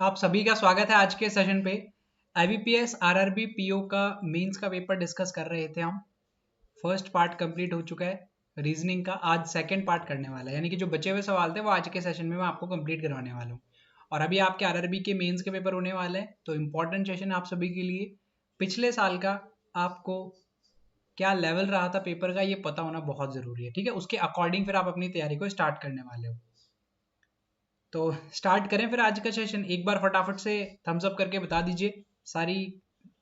आप सभी का स्वागत है आज के सेशन पे। आईबीपीएस आरआरबी पीओ का मेंस का पेपर डिस्कस कर रहे थे हम। फर्स्ट पार्ट कंप्लीट हो चुका है रीजनिंग का, आज सेकंड पार्ट करने वाला है, यानी कि जो बचे हुए सवाल थे वो आज के सेशन में मैं आपको कंप्लीट करवाने वाला हूँ। और अभी आपके आरआरबी के मेंस के पेपर होने वाले हैं, तो इम्पोर्टेंट सेशन आप सभी के लिए। पिछले साल का आपको क्या लेवल रहा था पेपर का ये पता होना बहुत ज़रूरी है, ठीक है। उसके अकॉर्डिंग फिर आप अपनी तैयारी को स्टार्ट करने वाले हो। तो स्टार्ट करें फिर आज का सेशन। एक बार फटाफट से थम्स अप करके बता दीजिए सारी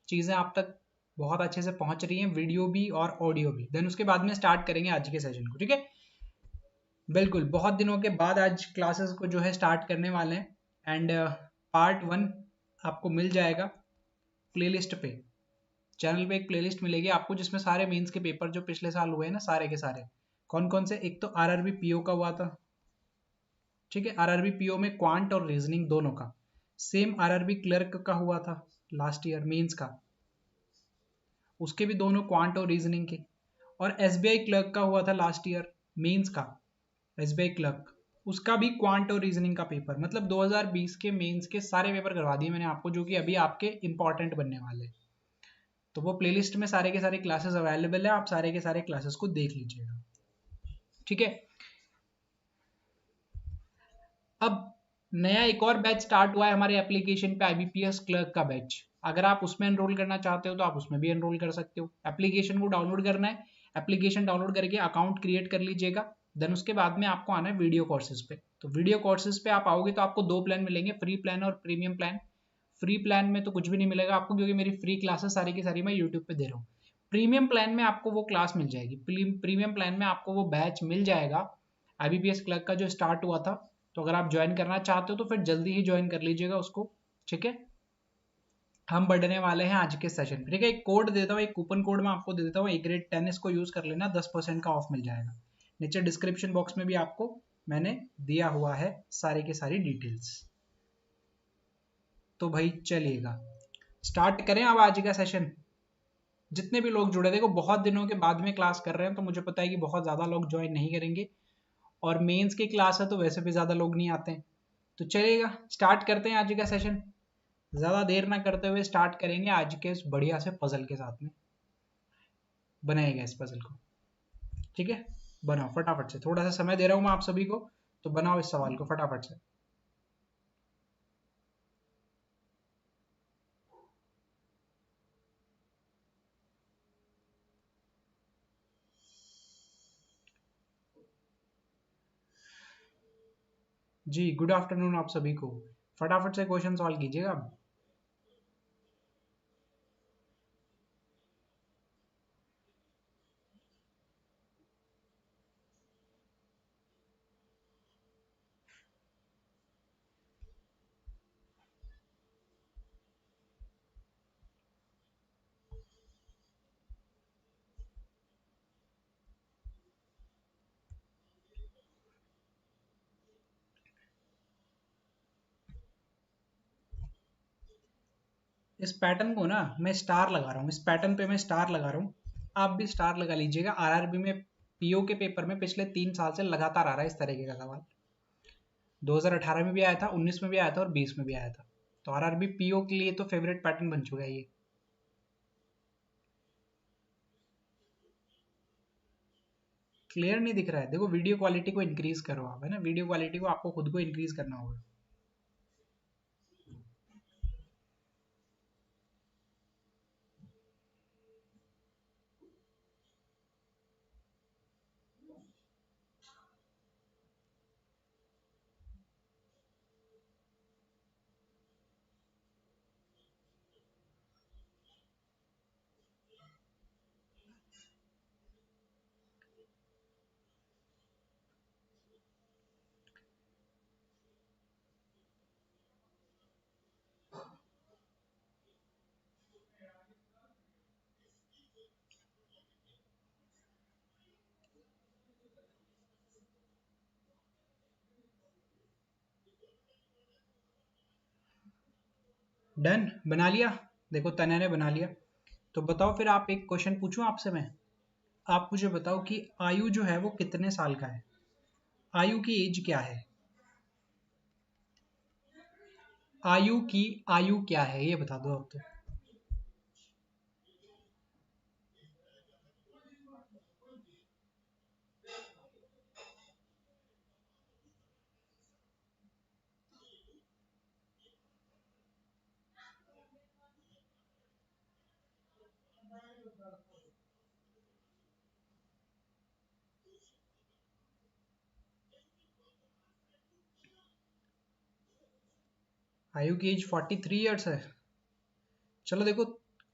चीज़ें आप तक बहुत अच्छे से पहुंच रही हैं, वीडियो भी और ऑडियो भी। देन उसके बाद में स्टार्ट करेंगे आज के सेशन को, ठीक है। बिल्कुल, बहुत दिनों के बाद आज क्लासेस को जो है स्टार्ट करने वाले हैं। एंड पार्ट 1 आपको मिल जाएगा प्लेलिस्ट पे। चैनल पे एक प्लेलिस्ट मिलेगी आपको जिसमें सारे मेंस के पेपर जो पिछले साल हुए हैं ना, सारे के सारे कौन कौन से। एक तो आरआरबी पीओ का हुआ था, ठीक है। आरआरबी पीओ में क्वांट और रीजनिंग दोनों का। सेम आरआरबी क्लर्क का हुआ था लास्ट ईयर मेंस का, उसके भी दोनों क्वांट और रीजनिंग के। और एसबीआई क्लर्क का हुआ था लास्ट ईयर मेंस का, एसबीआई क्लर्क, उसका भी क्वांट और रीजनिंग का पेपर। मतलब 2020 के मेंस के सारे पेपर करवा दिए मैंने आपको, जो कि अभी आपके इंपॉर्टेंट बनने वाले हैं। तो वो प्लेलिस्ट में सारे के सारे क्लासेस अवेलेबल है, आप सारे के सारे क्लासेस को देख लीजिएगा, ठीक है। अब नया एक और बैच स्टार्ट हुआ है हमारे एप्लीकेशन पे, आईबीपीएस क्लर्क का बैच। अगर आप उसमें एनरोल करना चाहते हो तो आप उसमें भी एनरोल कर सकते हो। एप्लीकेशन को डाउनलोड करना है, एप्लीकेशन डाउनलोड करके अकाउंट क्रिएट कर लीजिएगा। देन उसके बाद में आपको आना है वीडियो कोर्सेज पे। तो वीडियो कोर्सेज पे आप आओगे तो आपको दो प्लान मिलेंगे, फ्री प्लान और प्रीमियम प्लान। फ्री प्लान में तो कुछ भी नहीं मिलेगा आपको, क्योंकि मेरी फ्री क्लासेस सारी की सारी मैं यूट्यूब पे दे रहा हूँ। प्रीमियम प्लान में आपको वो क्लास मिल जाएगी, प्रीमियम प्लान में आपको वो बैच मिल जाएगा आईबीपीएस क्लर्क का जो स्टार्ट हुआ था। तो अगर आप ज्वाइन करना चाहते हो तो फिर जल्दी ही ज्वाइन कर लीजिएगा उसको, ठीक है। हम बढ़ने वाले हैं आज के सेशन, ठीक है। एक कोड देता हूँ, एक कूपन कोड मैं आपको दे देता हूँ, एक ग्रेड 10, इसको यूज कर लेना, 10% का ऑफ मिल जाएगा। नीचे डिस्क्रिप्शन बॉक्स में भी आपको मैंने दिया हुआ है सारी की सारी डिटेल्स। तो भाई चलिएगा स्टार्ट करें अब आज का सेशन। जितने भी लोग जुड़े, देखो बहुत दिनों के बाद में क्लास कर रहे हैं तो मुझे पता है कि बहुत ज़्यादा लोग ज्वाइन नहीं करेंगे, और मेंस की क्लास है तो वैसे भी ज़्यादा लोग नहीं आते हैं। तो चलिएगा स्टार्ट करते हैं आज का सेशन। ज़्यादा देर ना करते हुए स्टार्ट करेंगे आज के इस बढ़िया से पजल के साथ में। बनाएगा इस पजल को, ठीक है। बनाओ फटाफट से, थोड़ा सा समय दे रहा हूँ मैं आप सभी को, तो बनाओ इस सवाल को फटाफट से। जी गुड आफ्टरनून आप सभी को, फटाफट से क्वेश्चन सॉल्व कीजिएगा अब। इस पैटर्न को ना मैं स्टार लगा रहा हूँ, इस पैटर्न पे मैं स्टार लगा रहा हूँ, आप भी स्टार लगा लीजिएगा। आरआरबी में पीओ के पेपर में पिछले 3 साल से लगातार आ रहा है इस तरीके का सवाल। 2018 में भी आया था, 19 में भी आया था और 20 में भी आया था। तो आरआरबी पीओ के लिए तो फेवरेट पैटर्न बन चुका है ये। क्लियर नहीं दिख रहा है? देखो वीडियो क्वालिटी को इंक्रीज करो आप, है ना, वीडियो क्वालिटी को आपको खुद को इंक्रीज करना होगा। डन, बना लिया। देखो तन्या ने बना लिया। तो बताओ फिर, आप एक क्वेश्चन पूछूं आपसे मैं। आप मुझे बताओ कि आयु जो है वो कितने साल का है, आयु की एज क्या है, आयु क्या है, ये बता दो आप तो। आयु की एज 43 ईयर्स है। चलो देखो,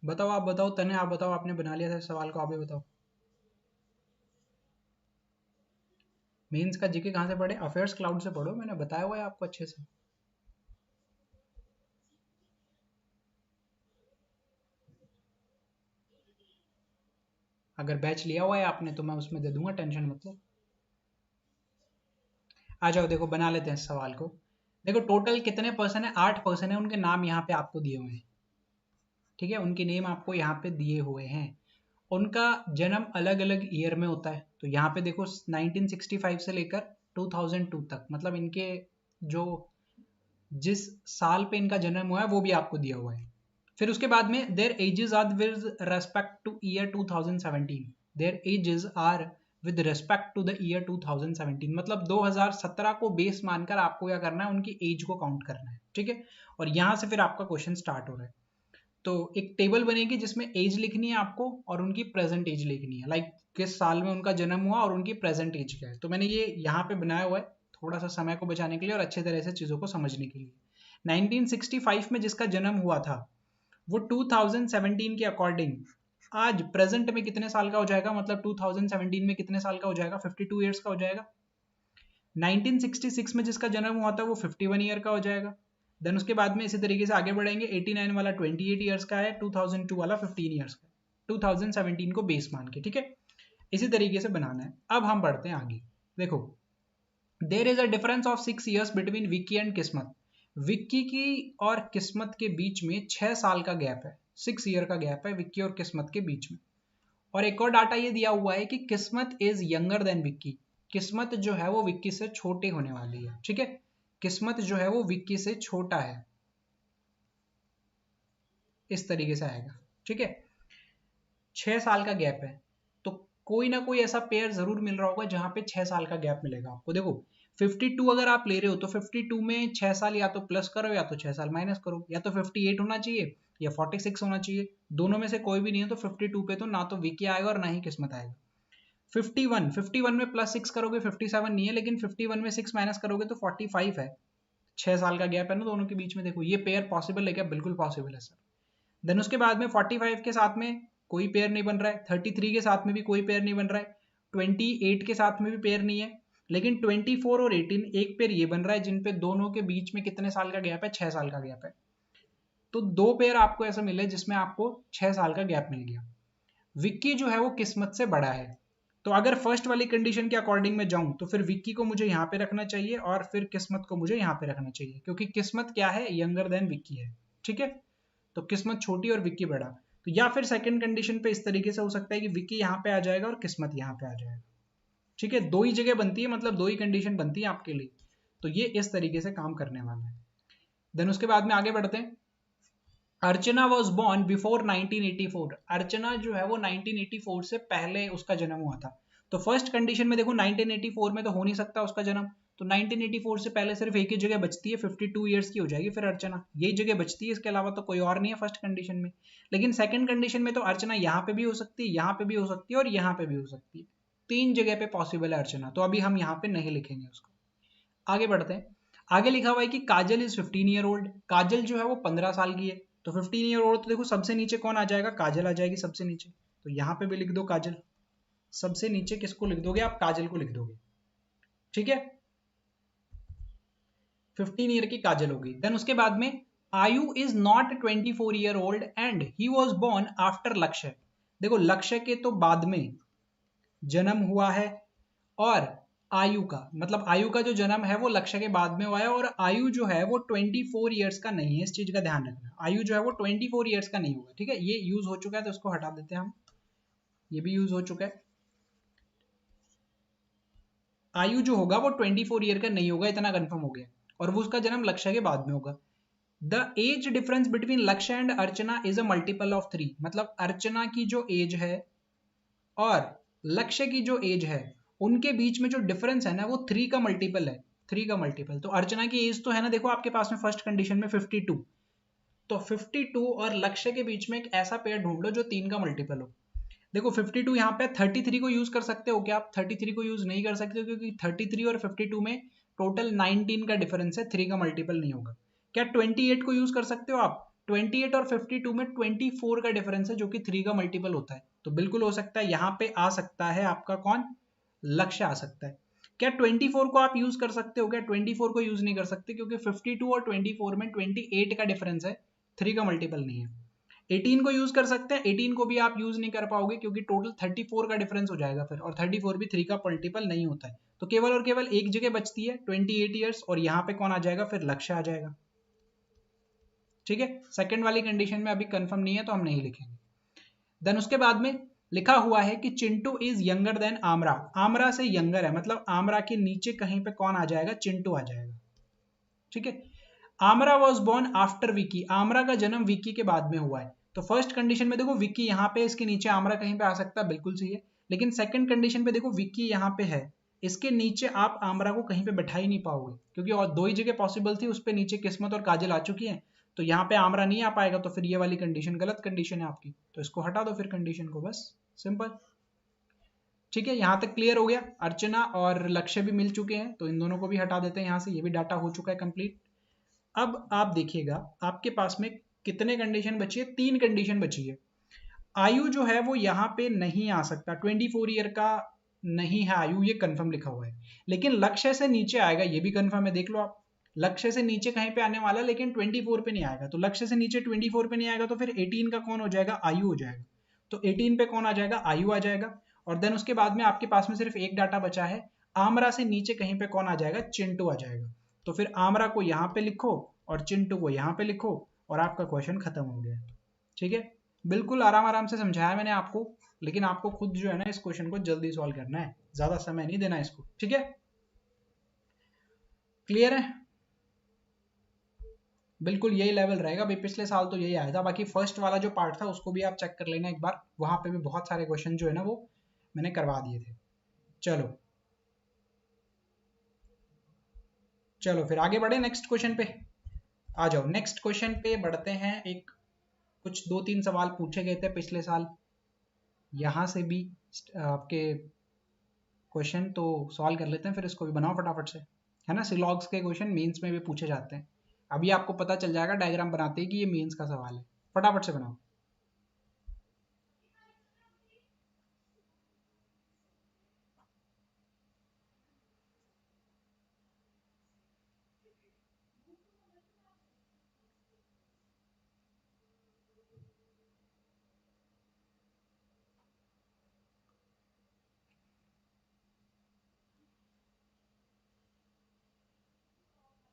बताओ, आप बताओ तन्या, आप बताओ, आपने बना लिया था इस सवाल को, आप भी बताओ। मेंस का जीके कहाँ से पढ़े? अफेयर्स क्लाउड से पढ़ो, मैंने बताया हुआ है आपको अच्छे से। अगर बैच लिया हुआ है आपने तो मैं उसमें दे दूंगा, टेंशन मत लो। आ जाओ, देखो बना लेते हैं इस सवाल को। देखो टोटल कितने पर्सन है? 8 पर्सन है, उनके नाम यहाँ पे आपको दिए हुए हैं। ठीक है, उनके नेम आपको यहाँ पे दिए हुए हैं। उनका जन्म अलग अलग ईयर में होता है। तो यहाँ पे देखो 1965 से लेकर 2002 तक, मतलब इनके जो जिस साल पे इनका जन्म हुआ है वो भी आपको दिया हुआ है। फिर उसके बाद में there ages are with respect to year 2017, there ages are with respect to the year 2017, मतलब 2017 को बेस मानकर आपको क्या करना है, उनकी एज को काउंट करना है। ठीक है, और यहां से फिर आपका क्वेश्चन स्टार्ट हो रहा है। तो एक टेबल बनेगी जिसमें एज लिखनी है आपको और उनकी प्रेजेंट एज लिखनी है, लाइक किस साल में उनका जन्म हुआ और उनकी प्रेजेंट एज क्या है। तो मैंने ये यहाँ पे बनाया हुआ है थोड़ा सा समय को बचाने के लिए और अच्छे तरह से चीज़ों को समझने के लिए। 1965 में जिसका जन्म हुआ था वो 2017 के अकॉर्डिंग आज प्रेजेंट में कितने साल का हो जाएगा, मतलब 2017 में कितने साल का हो जाएगा? 52 ईयर्स का हो जाएगा। 1966 में जिसका जन्म हुआ था वो 51 ईयर का हो जाएगा। देन उसके बाद में इसी तरीके से आगे बढ़ेंगे। 89 वाला 28 ईयर्स का है, 2002 वाला 15 ईयर्स का, 2017 को बेस मान के। ठीक है, इसी तरीके से बनाना है। अब हम बढ़ते हैं आगे। देखो, there is a difference of 6 years between Vicky and Kismat. Vicky की और किस्मत के बीच में 6 साल का गैप है, 6 ईयर का गैप है विक्की और किस्मत के बीच में। और एक और डाटा ये दिया हुआ है कि किस्मत इज यंगर देन विक्की, किस्मत जो है वो विक्की से छोटी होने वाली है। ठीक है, किस्मत जो है वो विक्की से छोटा है, इस तरीके से आएगा। ठीक है, 6 साल का गैप है, तो कोई ना कोई ऐसा पेयर जरूर मिल रहा होगा जहां पे 6 साल का गैप मिलेगा आपको। देखो 52 अगर आप ले रहे हो तो 52 में 6 साल या तो प्लस करो या तो 6 साल माइनस करो, या तो 58 होना चाहिए या 46 होना चाहिए, दोनों में से कोई भी नहीं है। तो 52 पे तो ना तो विकी आएगा और ना ही किस्मत आएगा। 51 में प्लस 6 करोगे 57 नहीं है, लेकिन 51 में 6 माइनस करोगे तो 45 है। 6 साल का गैप है ना दोनों के बीच में। देखो ये पेयर पॉसिबल है क्या? बिल्कुल पॉसिबल है सर। देन उसके बाद में 45 के साथ में कोई पेयर नहीं बन रहा है, 33 के साथ में भी कोई पेयर नहीं बन रहा है, 28 के साथ में भी पेयर नहीं है, लेकिन 24 और 18 एक पेयर ये बन रहा है जिन पे दोनों के बीच में कितने साल का गैप है? 6 साल का गैप है। तो दो पेयर आपको ऐसा मिले जिसमें आपको 6 साल का गैप मिल गया। विक्की जो है वो किस्मत से बड़ा है। तो अगर फर्स्ट वाली कंडीशन के अकॉर्डिंग में जाऊं तो फिर विक्की को मुझे यहाँ पे रखना चाहिए और फिर किस्मत को मुझे यहाँ पे रखना चाहिए, क्योंकि किस्मत क्या है? यंगर देन विक्की है। ठीक है, तो किस्मत छोटी और विक्की बड़ा। तो या फिर सेकंड कंडीशन पे इस तरीके से हो सकता है कि विक्की यहाँ पे आ जाएगा और किस्मत यहाँ पे आ जाएगा। ठीक है, दो ही जगह बनती है, मतलब दो ही कंडीशन बनती है आपके लिए। तो ये इस तरीके से काम करने वाला है। देन उसके बाद में आगे बढ़ते हैं। अर्चना वॉज बॉर्न बिफोर 1984। अर्चना जो है वो 1984 से पहले उसका जन्म हुआ था। तो फर्स्ट कंडीशन में देखो 1984 में तो हो नहीं सकता उसका जन्म, तो 1984 से पहले सिर्फ एक ही जगह बचती है, 52 ईयर्स की हो जाएगी फिर अर्चना, यही जगह बचती है, इसके अलावा तो कोई और नहीं है फर्स्ट कंडीशन में। लेकिन सेकंड कंडीशन में तो अर्चना यहाँ पे भी हो सकती है, यहाँ पे भी हो सकती है और यहाँ पे भी हो सकती है। 3 जगह पे पॉसिबल है अर्चना, तो अभी हम यहाँ पे नहीं लिखेंगे उसको। आगे बढ़ते हैं। आगे लिखा हुआ है कि काजल इज 15 ईयर ओल्ड। काजल जो है वो 15 साल की है। तो 15 ईयर ओल्ड, तो देखो सबसे नीचे कौन आ जाएगा? काजल आ जाएगी सबसे नीचे। तो यहाँ पे भी लिख दो काजल। सबसे नीचे किसको लिख दोगे आप? काजल को लिख दोगे। ठीक है, 15 ईयर की काजल होगी। देन उसके बाद में Ayu is not 24 year old and he was born after Lakshya. देखो लक्ष्य के तो बाद में जन्म हुआ है और आयु का, मतलब आयु का जो जन्म है वो लक्ष्य के बाद में हुआ है, और आयु जो है वो 24 ईयर्स का नहीं है, इस चीज का ध्यान रखना। आयु जो है वो 24 ईयर्स का नहीं होगा, ठीक है। ये यूज हो चुका है तो इसको हटा देते हैं हम, ये भी यूज हो चुका है। आयु जो होगा वो 24 ईयर का नहीं होगा, इतना कंफर्म हो गया, और वो उसका जन्म लक्ष्य के बाद में होगा। द एज डिफरेंस बिटवीन लक्ष्य and Archana is a multiple of 3, मतलब अर्चना की जो एज है और लक्ष्य की जो एज है उनके बीच में जो डिफरेंस है ना वो 3 का मल्टीपल है, 3 का मल्टीपल। तो अर्चना की एज तो है ना, देखो आपके पास में फर्स्ट कंडीशन में 52, तो 52 और लक्ष्य के बीच में एक ऐसा पेयर ढूंढ लो जो 3 का मल्टीपल हो। देखो 52 यहाँ पे 33 को यूज कर सकते हो क्या आप? 33 को यूज नहीं कर सकते क्योंकि 33 और 52 में टोटल 19 का डिफरेंस है, 3 का मल्टीपल नहीं होगा। क्या 28 को यूज कर सकते हो आप? 28 और 52 में 24 का डिफरेंस है जो कि 3 का मल्टीपल होता है, तो बिल्कुल हो सकता है यहाँ पे आ सकता है आपका कौन? लक्ष्य आ सकता है। क्या 24 को आप यूज कर सकते हो क्या? 24 को यूज नहीं कर सकते क्योंकि 52 और 24 में 28 का डिफरेंस है, 3 का मल्टीपल नहीं है। 18 को यूज कर सकते हैं, 18 को भी आप यूज नहीं कर पाओगे क्योंकि टोटल 34 का डिफरेंस हो जाएगा फिर, और 34 भी 3 का मल्टीपल नहीं होता है। तो केवल और केवल एक जगह बचती है 28 ईयर्स, और यहाँ पे कौन आ जाएगा? फिर लक्ष्य आ जाएगा, ठीक है। सेकंड वाली कंडीशन में अभी कंफर्म नहीं है तो हम नहीं लिखेंगे। देन उसके बाद में लिखा हुआ है कि चिंटू इज यंगर देन आमरा, आमरा से यंगर है, मतलब आमरा के नीचे कहीं पे कौन आ जाएगा? चिंटू आ जाएगा, ठीक है। आमरा वॉज बोर्न आफ्टर विकी, आमरा का जन्म विकी के बाद में हुआ है। तो फर्स्ट कंडीशन में देखो विकी यहाँ पे, इसके नीचे आमरा कहीं पे आ सकता है, बिल्कुल सही है। लेकिन सेकंड कंडीशन पे देखो विकी यहाँ पे है, इसके नीचे आप आमरा को कहीं पे बैठा ही नहीं पाओगे क्योंकि और दो ही जगह पॉसिबल थी, उस पे नीचे किस्मत और काजल आ चुकी है, तो यहाँ पे आमरा नहीं आ पाएगा, तो फिर ये वाली कंडीशन गलत कंडीशन है आपकी, तो इसको हटा दो फिर कंडीशन को, बस सिंपल, ठीक है। यहाँ तक क्लियर हो गया। अर्चना और लक्ष्य भी मिल चुके हैं तो इन दोनों को भी हटा देते हैं यहाँ से, ये भी डाटा हो चुका है कंप्लीट। अब आप देखिएगा आपके पास में कितने कंडीशन बची है? 3 कंडीशन बची है। आयु जो है वो यहाँ पे नहीं आ सकता, 24 ईयर का नहीं है आयु, ये कंफर्म लिखा हुआ है। लेकिन लक्ष्य से नीचे आएगा, ये भी कंफर्म है, देख लो आप, लक्ष्य से नीचे कहीं पे आने वाला, लेकिन 24 पे नहीं आएगा। तो लक्ष्य से नीचे 24 पे नहीं आएगा तो फिर 18 का कौन हो जाएगा? आयु हो जाएगा। तो 18 पे कौन आ जाएगा? आयु आ जाएगा। और देन उसके बाद में आपके पास में सिर्फ एक डाटा बचा है, आमरा से नीचे कहीं पे कौन आ जाएगा? चिंटू आ जाएगा। तो फिर आमरा को यहाँ पे लिखो और चिंटू को यहाँ पे लिखो और आपका क्वेश्चन खत्म हो गया, ठीक है। बिल्कुल आराम आराम से समझाया मैंने आपको, लेकिन आपको खुद जो है ना इस क्वेश्चन को जल्दी सॉल्व करना है, ज्यादा समय नहीं देना इसको, ठीक है। क्लियर है? बिल्कुल यही लेवल रहेगा भाई, पिछले साल तो यही आया था। बाकी फर्स्ट वाला जो पार्ट था उसको भी आप चेक कर लेना एक बार, वहां पे भी बहुत सारे क्वेश्चन जो है ना वो मैंने करवा दिए थे। चलो चलो फिर आगे बढ़े नेक्स्ट क्वेश्चन पे। आ जाओ नेक्स्ट क्वेश्चन पे बढ़ते हैं। एक कुछ 2-3 सवाल पूछे गए थे पिछले साल, यहाँ से भी आपके क्वेश्चन तो सॉल्व कर लेते हैं, फिर इसको भी बनाओ फटाफट से, है ना। सिलॉग्स के क्वेश्चन मेंस में भी पूछे जाते हैं, अभी आपको पता चल जाएगा डायग्राम बनाते ही कि ये मेंस का सवाल है। फटाफट से बनाओ।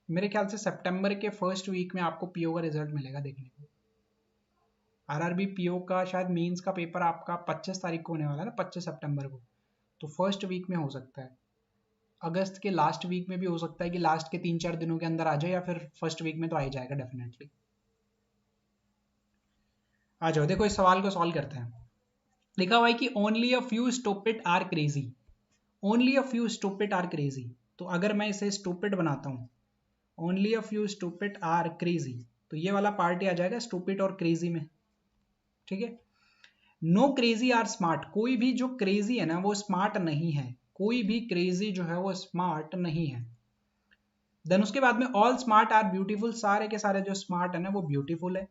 मेरे ख्याल से सितंबर के फर्स्ट वीक में आपको पीओ का रिजल्ट मिलेगा देखने को। आरआरबी पीओ का शायद मेंस का पेपर आपका 25 तारीख को होने वाला है ना, 25 सितंबर को, तो फर्स्ट वीक में हो सकता है। अगस्त के लास्ट वीक में भी हो सकता है कि लास्ट के 3-4 दिनों के अंदर आ जाए, या फिर फर्स्ट वीक में तो आ ही जाएगा डेफिनेटली। आ जाओ देखो इस सवाल को सॉल्व करते हैं। लिखा हुआ है कि only a few stupid are crazy, only a few stupid are crazy. तो अगर मैं इसे स्टूपिड बनाता हूँ, only a few stupid are crazy, तो ये वाला पार्ट ही आ जाएगा स्टूपिड और क्रेजी में, ठीक है। नो क्रेजी आर स्मार्ट, कोई भी जो क्रेजी है ना वो स्मार्ट नहीं है, कोई भी क्रेजी जो है वो स्मार्ट नहीं है। देन उसके बाद में ऑल स्मार्ट आर ब्यूटीफुल, सारे के सारे जो स्मार्ट है ना वो ब्यूटीफुल है।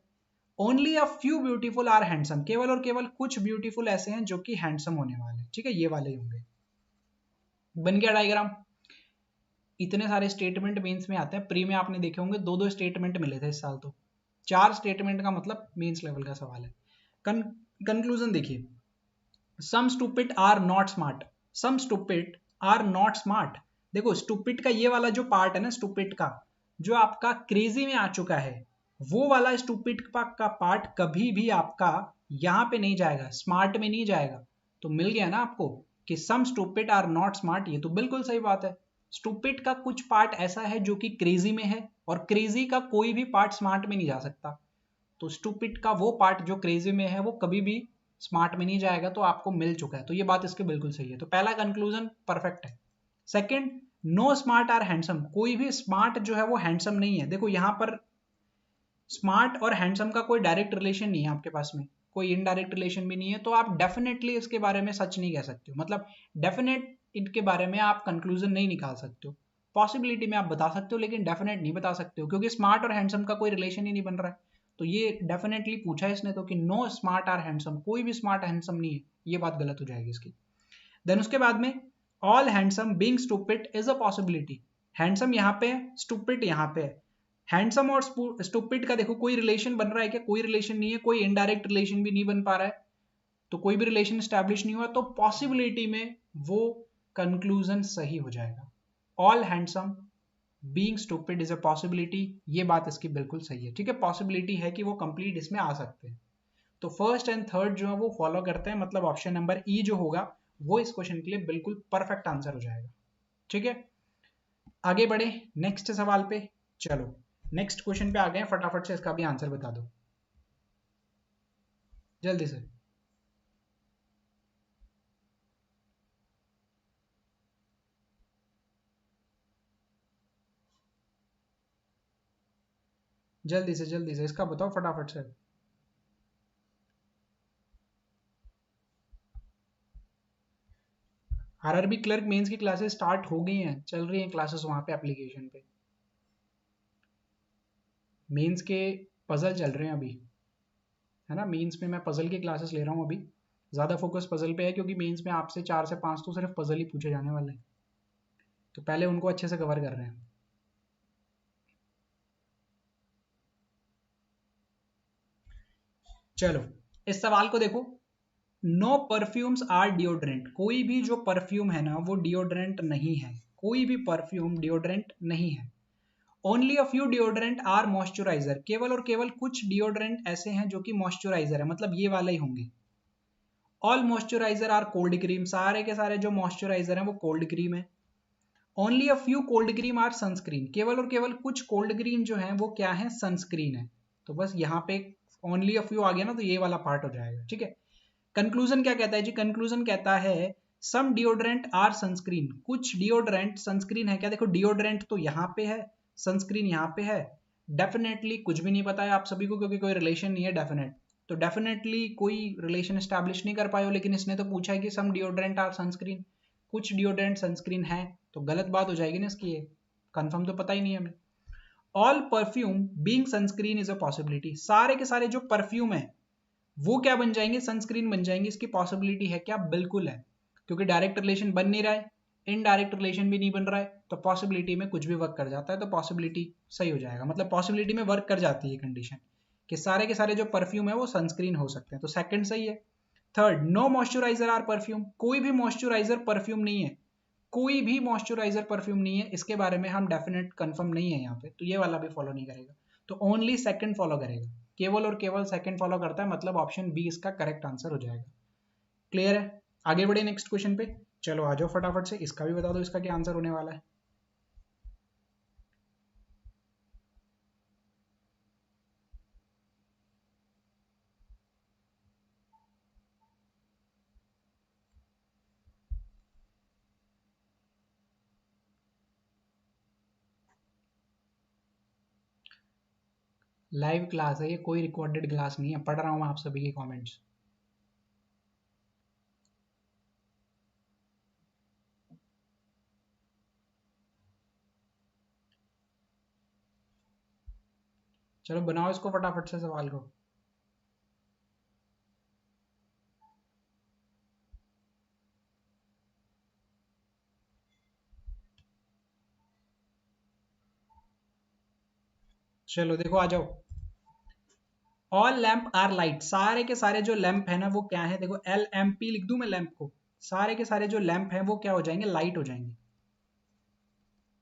Only a few beautiful are handsome, केवल और केवल कुछ ब्यूटीफुल ऐसे हैं जो कि हैंडसम होने वाले, ठीक है, ये वाले होंगे। बन गया डायग्राम। इतने सारे स्टेटमेंट मेंस में आते हैं, प्री में आपने देखे होंगे 2-2 स्टेटमेंट मिले थे इस साल, तो 4 स्टेटमेंट का मतलब मेंस लेवल का सवाल है। कंक्लूजन देखिए, some stupid are not smart, some stupid are not smart. देखो स्टूपिड का ये वाला जो पार्ट है ना, स्टूपिड का जो आपका क्रेजी में आ चुका है, वो वाला स्टूपिड का पार्ट कभी भी आपका यहाँ पे नहीं जाएगा, स्मार्ट में नहीं जाएगा। तो मिल गया ना आपको कि some stupid are not smart, ये तो बिल्कुल सही बात है। स्टूपिड का कुछ पार्ट ऐसा है जो कि क्रेजी में है, और क्रेजी का कोई भी पार्ट स्मार्ट में नहीं जा सकता। तो स्टूपिड का वो पार्ट जो क्रेजी में है वो कभी भी स्मार्ट में नहीं जाएगा, तो आपको मिल चुका है। तो ये बात इसके बिल्कुल सही है। तो पहला कंक्लूजन परफेक्ट है। Second, no smart are handsome, कोई भी स्मार्ट जो है वो हैंडसम नहीं है। देखो यहाँ पर स्मार्ट और हैंडसम का कोई डायरेक्ट रिलेशन नहीं है आपके पास में, कोई इनडायरेक्ट रिलेशन भी नहीं है, तो आप डेफिनेटली इसके बारे में सच नहीं कह सकते हो। मतलब डेफिनेट इनके बारे में आप कंक्लूजन नहीं निकाल सकते हो। पॉसिबिलिटी में आप बता सकते हो लेकिन डेफिनेट नहीं बता सकते हो, क्योंकि स्मार्ट और हैंडसम का कोई रिलेशन ही नहीं बन रहा है। तो ये डेफिनेटली पूछा है इसने तो कि नो स्मार्ट आर हैंडसम, कोई भी स्मार्ट हैंडसम नहीं है, ये बात गलत हो जाएगी इसकी। देन उसके बाद में all handsome being stupid is a possibility. Handsome यहाँ पे है, स्टूपिड यहाँ पे है। हैंडसम और स्टूपिड का देखो कोई रिलेशन बन रहा है क्या? कोई रिलेशन नहीं है, कोई इनडायरेक्ट रिलेशन भी नहीं बन पा रहा है, तो कोई भी रिलेशन स्टैब्लिश नहीं हुआ, तो पॉसिबिलिटी में वो कंक्लूजन सही हो जाएगा। All handsome being stupid is a possibility, ये बात इसकी बिल्कुल सही है। ठीक है, पॉसिबिलिटी है कि वो कंप्लीट इसमें आ सकते हैं। तो फर्स्ट एंड थर्ड जो है वो फॉलो करते हैं, मतलब ऑप्शन नंबर ई जो होगा वो इस क्वेश्चन के लिए बिल्कुल परफेक्ट आंसर हो जाएगा। ठीक है, आगे बढ़े नेक्स्ट सवाल पे। चलो नेक्स्ट क्वेश्चन पे आ गए, फटाफट से इसका भी आंसर बता दो जल्दी से। जल्दी से इसका बताओ फटाफट से। आरआरबी क्लर्क मेंस की क्लासेस स्टार्ट हो गई हैं, चल रही हैं क्लासेस वहां पे एप्लीकेशन पे। मेंस के पजल चल रहे हैं अभी, है ना। मेंस में मैं पजल की क्लासेस ले रहा हूँ अभी, ज़्यादा फोकस पजल पे है, क्योंकि मेंस में आपसे 4 से 5 तो सिर्फ पजल ही पूछे जाने वाले हैं, तो पहले उनको अच्छे से कवर कर रहे हैं। चलो इस सवाल को देखो, नो परफ्यूम्स आर डिओड्रेंट, कोई भी जो परफ्यूम है ना वो डिओड्रेंट नहीं है, कोई भी परफ्यूम डिओड्रेंट नहीं है। Only a few deodorant are moisturiser, केवल और केवल कुछ डिओड्रेंट ऐसे हैं जो कि मॉइस्चराइजर है, मतलब ये वाले ही होंगे। All moisturiser are cold cream, सारे के सारे जो मॉइस्चराइजर हैं वो कोल्ड क्रीम है। Only a few cold cream are sunscreen, केवल और केवल कुछ कोल्ड क्रीम जो है वो क्या है, सनस्क्रीन है। तो बस यहाँ पे ओनली अ फ्यू आ गया ना, तो ये वाला पार्ट हो जाएगा। ठीक है, कंक्लूजन क्या कहता है जी? कंक्लूजन कहता है सम डिओड्रेंट आर सनस्क्रीन, कुछ डिओड्रेंट सनस्क्रीन है क्या? देखो डिओड्रेंट तो यहाँ पे है, सनस्क्रीन यहाँ पे है। डेफिनेटली कुछ भी नहीं पता है आप सभी को, क्योंकि कोई रिलेशन नहीं है डेफिनेट, तो डेफिनेटली कोई रिलेशन स्टैब्लिश नहीं कर पाए हो। लेकिन इसने तो पूछा है कि सम डिओड्रेंट आर सनस्क्रीन, कुछ डिओड्रेंट सनस्क्रीन है, तो गलत बात हो जाएगी ना इसकी, ये कंफर्म तो पता ही नहीं है हमें। All perfume being sunscreen is a possibility, सारे के सारे जो परफ्यूम है वो क्या बन जाएंगे, सनस्क्रीन बन जाएंगे। इसकी पॉसिबिलिटी है क्या? बिल्कुल है, क्योंकि डायरेक्ट रिलेशन बन नहीं रहा है, इनडायरेक्ट रिलेशन भी नहीं बन रहा है, तो पॉसिबिलिटी में कुछ भी वर्क कर जाता है, तो पॉसिबिलिटी सही हो जाएगा। मतलब पॉसिबिलिटी में वर्क कर जाती है कंडीशन कि सारे के सारे जो परफ्यूम है वो सनस्क्रीन हो सकते हैं, तो सेकंड सही है। Third, no moisturiser are perfume, कोई भी मॉइस्चराइजर परफ्यूम नहीं है, कोई भी मॉइस्चराइजर परफ्यूम नहीं है, इसके बारे में हम डेफिनेट कंफर्म नहीं है यहाँ पे, तो ये वाला भी फॉलो नहीं करेगा, तो ओनली सेकंड फॉलो करेगा, केवल और केवल सेकंड फॉलो करता है, मतलब ऑप्शन बी इसका करेक्ट आंसर हो जाएगा। क्लियर है, आगे बढ़े नेक्स्ट क्वेश्चन पे। चलो आ जाओ फटाफट से, इसका भी बता दो इसका क्या आंसर होने वाला है। लाइव क्लास है ये, कोई रिकॉर्डेड क्लास नहीं है, पढ़ रहा हूँ मैं आप सभी के कमेंट्स। चलो बनाओ इसको फटाफट से सवाल को। चलो देखो आ जाओ। ऑल लैंप आर लाइट, सारे के सारे जो लैंप है ना वो क्या है? देखो एल एम पी लिख दूं मैं लैंप को, सारे के सारे जो लैंप हैं वो क्या हो जाएंगे, लाइट हो जाएंगे।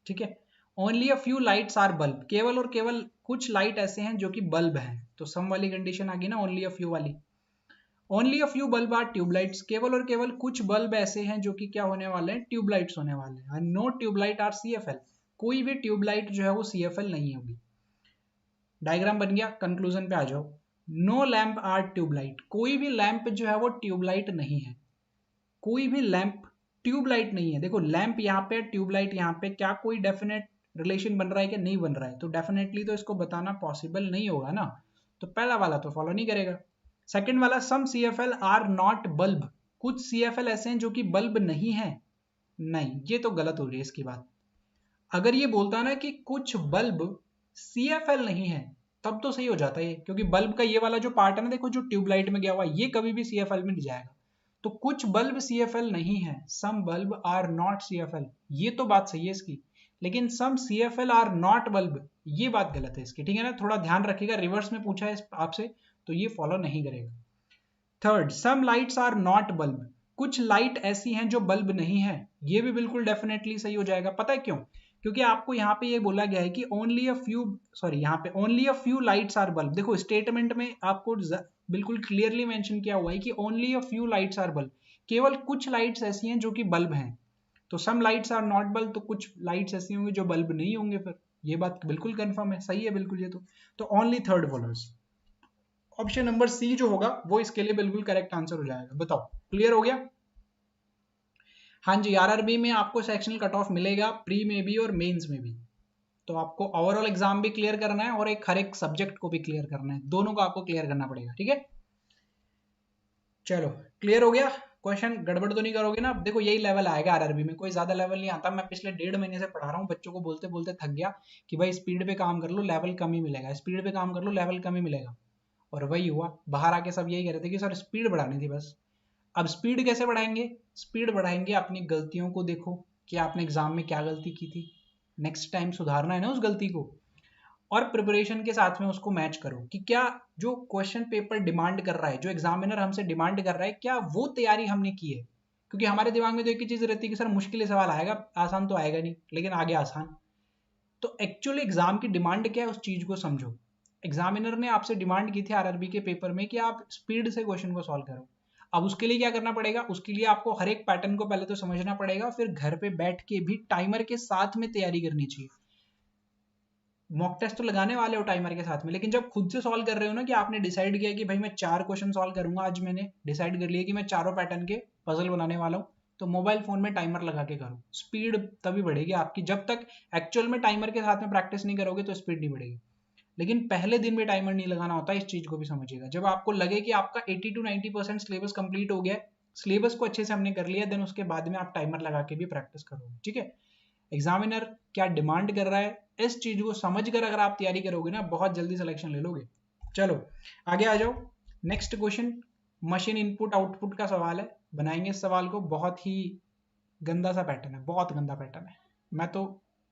ठीक है, only a few lights are bulb, केवल और केवल कुछ लाइट ऐसे हैं जो कि बल्ब हैं, तो सम वाली कंडीशन आ गई ना, ओनली अ फ्यू वाली। Only a few bulb are tubelights, केवल और केवल कुछ बल्ब ऐसे हैं जो कि क्या होने वाले हैं, ट्यूबलाइट्स होने वाले हैं। नो ट्यूबलाइट आर सीएफएल, कोई भी ट्यूबलाइट जो है वो सीएफएल नहीं होगी। डायग्राम बन गया, कंक्लूजन पे आ जाओ। नो लैंप आर ट्यूबलाइट, कोई भी लैंप जो है वो ट्यूबलाइट नहीं है, कोई भी लैंप ट्यूबलाइट नहीं है। देखो लैंप यहाँ पे, ट्यूबलाइट यहाँ पे, क्या कोई डेफिनेट रिलेशन बन रहा है कि नहीं बन रहा है, तो डेफिनेटली तो इसको बताना पॉसिबल नहीं होगा ना, तो पहला वाला तो फॉलो नहीं करेगा। सेकंड वाला, सम सीएफएल आर नॉट बल्ब, कुछ सीएफएल ऐसे हैं जो कि बल्ब नहीं है, नहीं, ये तो गलत हो रही है इसकी बात। अगर ये बोलता ना कि कुछ बल्ब सीएफएल नहीं है, तब तो सही हो जाता है ये, क्योंकि बल्ब का ये वाला जो पार्ट है ना, देखो जो ट्यूबलाइट में गया हुआ है, ये कभी भी सीएफएल में नहीं जाएगा। तो कुछ बल्ब सीएफएल नहीं है, सम बल्ब आर नॉट सीएफएल, ये तो बात सही है इसकी, लेकिन सम सीएफएल आर नॉट बल्ब, ये बात गलत है इसकी। ठीक है ना, थोड़ा ध्यान रखिएगा, रिवर्स में पूछा है आपसे तो ये फॉलो नहीं करेगा। Third, some lights are not bulb, कुछ लाइट ऐसी हैं जो बल्ब नहीं है, ये भी बिल्कुल डेफिनेटली सही हो जाएगा। पता है क्यों? क्योंकि आपको यहाँ पे ये बोला गया है कि ओनली अ फ्यू, सॉरी यहाँ पे only a few lights are bulb, देखो स्टेटमेंट में आपको बिल्कुल क्लियरली मेंशन किया हुआ है कि only a few lights are bulb, केवल कुछ लाइट्स ऐसी हैं जो कि बल्ब हैं। तो some lights are not bulb, तो कुछ लाइट्स ऐसी होंगी जो बल्ब नहीं होंगे, फिर ये बात बिल्कुल कंफर्म है, सही है बिल्कुल ये तो only third follows. Option number C जो होगा वो इसके लिए बिल्कुल करेक्ट आंसर हो जाएगा। बताओ, क्लियर हो गया? हाँ जी, आरआरबी में आपको सेक्शनल कट ऑफ मिलेगा, प्री में भी और मेंस में भी। तो आपको ओवरऑल एग्जाम भी क्लियर करना है और एक हर एक सब्जेक्ट को भी क्लियर करना है, दोनों को आपको क्लियर करना पड़ेगा। ठीक है, चलो क्लियर हो गया। क्वेश्चन गड़बड़ तो नहीं करोगे ना? अब देखो यही लेवल आएगा आरआरबी में, कोई ज्यादा लेवल नहीं आता। मैं पिछले 1.5 महीने से पढ़ा रहा हूँ, बच्चों को बोलते बोलते थक गया कि भाई स्पीड पे काम कर लो, लेवल कम ही मिलेगा, स्पीड पे काम कर लो, लेवल कम ही मिलेगा। और वही हुआ, बाहर आके सब यही कह रहे थे कि सर स्पीड बढ़ानी थी बस। अब स्पीड कैसे बढ़ाएंगे? स्पीड बढ़ाएंगे, अपनी गलतियों को देखो कि आपने एग्जाम में क्या गलती की थी, नेक्स्ट टाइम सुधारना है ना उस गलती को, और प्रिपरेशन के साथ में उसको मैच करो कि क्या जो क्वेश्चन पेपर डिमांड कर रहा है, जो एग्जामिनर हमसे डिमांड कर रहा है, क्या वो तैयारी हमने की है। क्योंकि हमारे दिमाग में तो एक ही चीज रहती है कि सर मुश्किल सवाल आएगा, आसान तो आएगा नहीं, लेकिन आगे आसान। तो एक्चुअली एग्जाम की डिमांड क्या है, उस चीज को समझो। एग्जामिनर ने आपसे डिमांड की थी आरआरबी के पेपर में कि आप स्पीड से क्वेश्चन को सॉल्व करो। अब उसके लिए क्या करना पड़ेगा? उसके लिए आपको हर एक पैटर्न को पहले तो समझना पड़ेगा, फिर घर पे बैठ के भी टाइमर के साथ में तैयारी करनी चाहिए। मॉक टेस्ट तो लगाने वाले हो टाइमर के साथ में, लेकिन जब खुद से सॉल्व कर रहे हो ना, कि आपने डिसाइड किया कि भाई मैं 4 क्वेश्चन सॉल्व करूंगा आज, मैंने डिसाइड कर लिया कि मैं चारों पैटर्न के पजल बनाने वाला हूं, तो मोबाइल फोन में टाइमर लगा के करो। स्पीड तभी बढ़ेगी आपकी, जब तक एक्चुअल में टाइमर के साथ में प्रैक्टिस नहीं करोगे तो स्पीड नहीं बढ़ेगी। लेकिन पहले दिन में टाइमर नहीं लगाना होता, इस चीज को भी समझिएगा। जब आपको लगे कि आपका 80 to 90% सिलेबस कंप्लीट हो गया है, सिलेबस को अच्छे से हमने कर लिया, देन उसके बाद में आप टाइमर लगा के भी प्रैक्टिस करोगे। ठीक है, एग्जामिनर क्या डिमांड कर रहा है, इस चीज को समझकर अगर आप तैयारी करोगे ना, बहुत जल्दी सिलेक्शन ले लोगे। चलो आगे आ जाओ। Next question machine input output का सवाल है, बनाएंगे इस सवाल को। बहुत ही गंदा सा पैटर्न है, बहुत गंदा पैटर्न है, मैं तो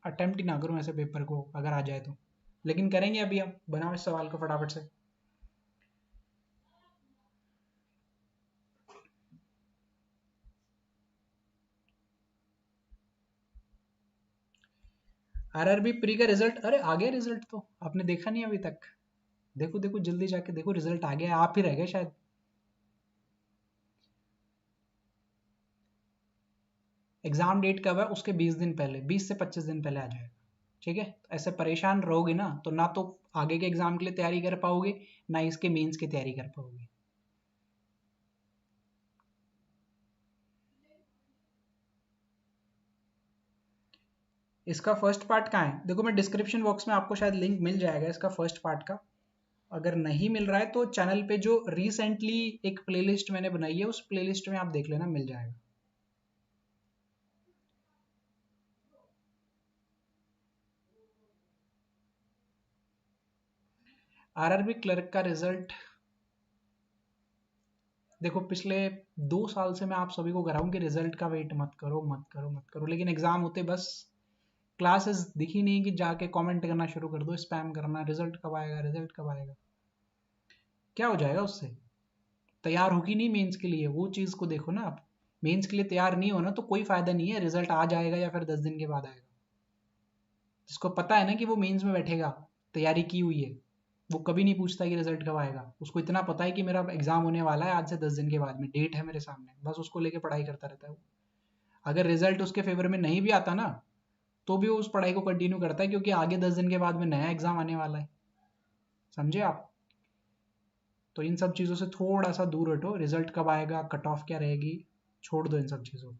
अटेम्प्ट ही ना करूं ऐसे पेपर को अगर आ जाए तो, लेकिन करेंगे अभी। हम बनाओ इस सवाल को फटाफट से। आरआरबी प्री का रिजल्ट, अरे आ गया रिजल्ट, तो आपने देखा नहीं अभी तक? देखो देखो जल्दी जाके देखो, रिजल्ट आ गया, आप ही रह गए शायद। एग्जाम डेट कब है उसके 20 दिन पहले, 20 से 25 दिन पहले आ जाएगा। ठीक है, तो ऐसे परेशान रहोगे ना तो ना तो आगे के एग्जाम के लिए तैयारी कर पाओगे, ना इसके मेंस की तैयारी कर पाओगे। इसका फर्स्ट पार्ट कहाँ है? देखो मैं डिस्क्रिप्शन बॉक्स में आपको शायद लिंक मिल जाएगा इसका फर्स्ट पार्ट का। अगर नहीं मिल रहा है तो चैनल पे जो रिसेंटली एक प्लेलिस्ट मैंने बनाई है, उस प्लेलिस्ट में आप देख लेना, मिल जाएगा। आरआरबी क्लर्क का रिजल्ट देखो, पिछले 2 साल से मैं आप सभी को कराऊं कि रिजल्ट का वेट मत करो मत करो मत करो, लेकिन एग्जाम होते बस क्लासेस दिखी नहीं कि जाके कमेंट करना शुरू कर दो, स्पैम करना, रिजल्ट कब आएगा, रिजल्ट कब आएगा। क्या हो जाएगा उससे? तैयार होगी नहीं मेंस के लिए, वो चीज को देखो ना आप। मेंस के लिए तैयार नहीं होना तो कोई फायदा नहीं है, रिजल्ट आ जाएगा या फिर 10 दिन के बाद आएगा। जिसको पता है ना कि वो मेंस में बैठेगा, तैयारी की हुई है, वो कभी नहीं पूछता कि रिजल्ट कब आएगा। उसको इतना पता है कि मेरा एग्जाम होने वाला है आज से 10 दिन के बाद में, डेट है मेरे सामने, बस उसको लेके पढ़ाई करता रहता है वो। अगर रिजल्ट उसके फेवर में नहीं भी आता ना तो भी वो उस पढ़ाई को कंटिन्यू करता है, क्योंकि आगे 10 दिन के बाद में नया एग्जाम आने वाला है। समझे आप? तो इन सब चीज़ों से थोड़ा सा दूर हटो। रिजल्ट कब आएगा, कट ऑफ क्या रहेगी, छोड़ दो इन सब चीज़ों को।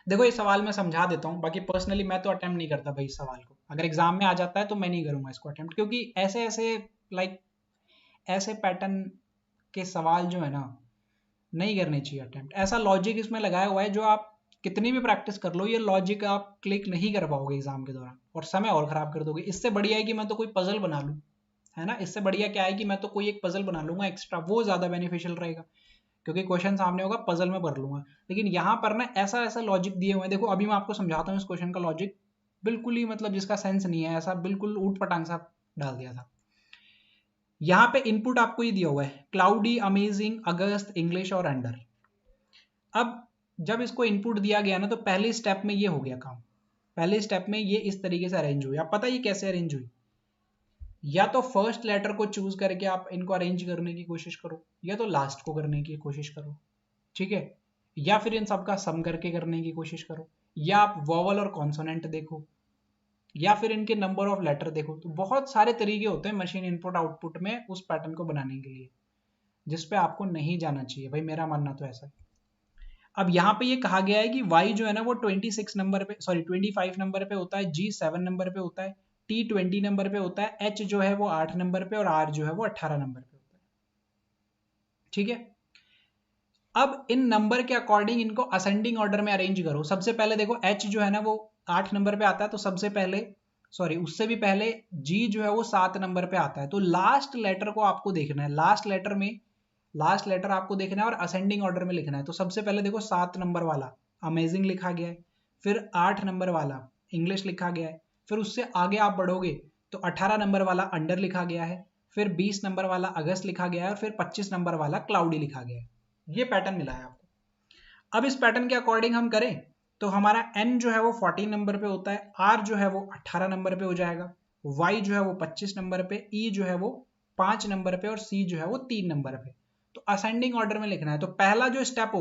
देखो ये सवाल मैं समझा देता हूँ, बाकी पर्सनली मैं तो अटेम्प्ट नहीं करता भाई इस सवाल को। अगर एग्जाम में आ जाता है तो मैं नहीं करूंगा इसको अटेम्प्ट, क्योंकि ऐसे ऐसे लाइक ऐसे पैटर्न के सवाल जो है ना नहीं करने चाहिए अटेम्प्ट। ऐसा लॉजिक इसमें लगाया हुआ है जो आप कितनी भी प्रैक्टिस कर लो, ये लॉजिक आप क्लिक नहीं कर पाओगे एग्जाम के दौरान और समय और खराब कर दोगे। इससे बढ़िया है कि मैं तो कोई पजल बना लूँ, है ना। इससे बढ़िया क्या है कि मैं तो कोई एक पजल बना लूंगा एक्स्ट्रा, वो ज्यादा बेनिफिशियल रहेगा, क्योंकि क्वेश्चन सामने होगा, पजल में भर लूंगा। लेकिन यहाँ पर ना ऐसा ऐसा लॉजिक दिए हुए हैं, देखो अभी मैं आपको समझाता हूँ इस क्वेश्चन का लॉजिक, बिल्कुल ही मतलब जिसका सेंस नहीं है, ऐसा बिल्कुल ऊट पटांग सा डाल दिया था। यहाँ पे इनपुट आपको ये दिया हुआ है, क्लाउडी, अमेजिंग, अगस्त, इंग्लिश और अंडर। अब जब इसको इनपुट दिया गया ना तो पहले स्टेप में ये हो गया काम। पहले स्टेप में ये इस तरीके से अरेंज हुई। आप पता है ये कैसे अरेंज हुई? या तो फर्स्ट लेटर को चूज करके आप इनको अरेंज करने की कोशिश करो, या तो लास्ट को करने की कोशिश करो, ठीक है। या फिर इन सबका सम करके करने की कोशिश करो, या आप वॉवल और कॉन्सोनेंट देखो, या फिर इनके नंबर ऑफ लेटर देखो। तो बहुत सारे तरीके होते हैं मशीन इनपुट आउटपुट में उस पैटर्न को बनाने के लिए, जिसपे आपको नहीं जाना चाहिए भाई, मेरा मानना तो ऐसा है। अब यहाँ पे ये कहा गया है कि y जो है ना वो 26 नंबर पे, सॉरी 25 नंबर पे होता है, g 7 नंबर पे होता है, t 20 नंबर पे होता है, h जो है वो 8 नंबर पे और r जो है वो 18 नंबर पे होता है, ठीक है। अब इन नंबर के अकॉर्डिंग इनको असेंडिंग ऑर्डर में अरेंज करो। सबसे पहले देखो h जो है ना वो 8 नंबर पे आता है, तो सबसे पहले, सॉरी उससे भी पहले g जो है वो 7 नंबर पे आता है। तो लास्ट लेटर को आपको देखना है, लास्ट लेटर आपको देखना है और असेंडिंग ऑर्डर में लिखना है। तो सबसे पहले देखो 7 नंबर वाला अमेजिंग लिखा गया है, फिर 8 नंबर वाला इंग्लिश लिखा गया है, फिर उससे आगे आप बढ़ोगे तो 18 नंबर वाला अंडर लिखा गया है, फिर 20 नंबर वाला अगस्त लिखा गया है और फिर 25 नंबर वाला क्लाउडी लिखा गया है। ये पैटर्न मिला है आपको। अब इस पैटर्न के अकॉर्डिंग हम करें तो हमारा n जो है वो 14 नंबर पे होता है, r जो है वो 18 नंबर पे हो जाएगा, y जो है वो 25 नंबर पे, e जो है वो 5 नंबर पे और c जो है वो 3 नंबर पे। तो असेंडिंग ऑर्डर में लिखना है। तो पहला जो स्टेप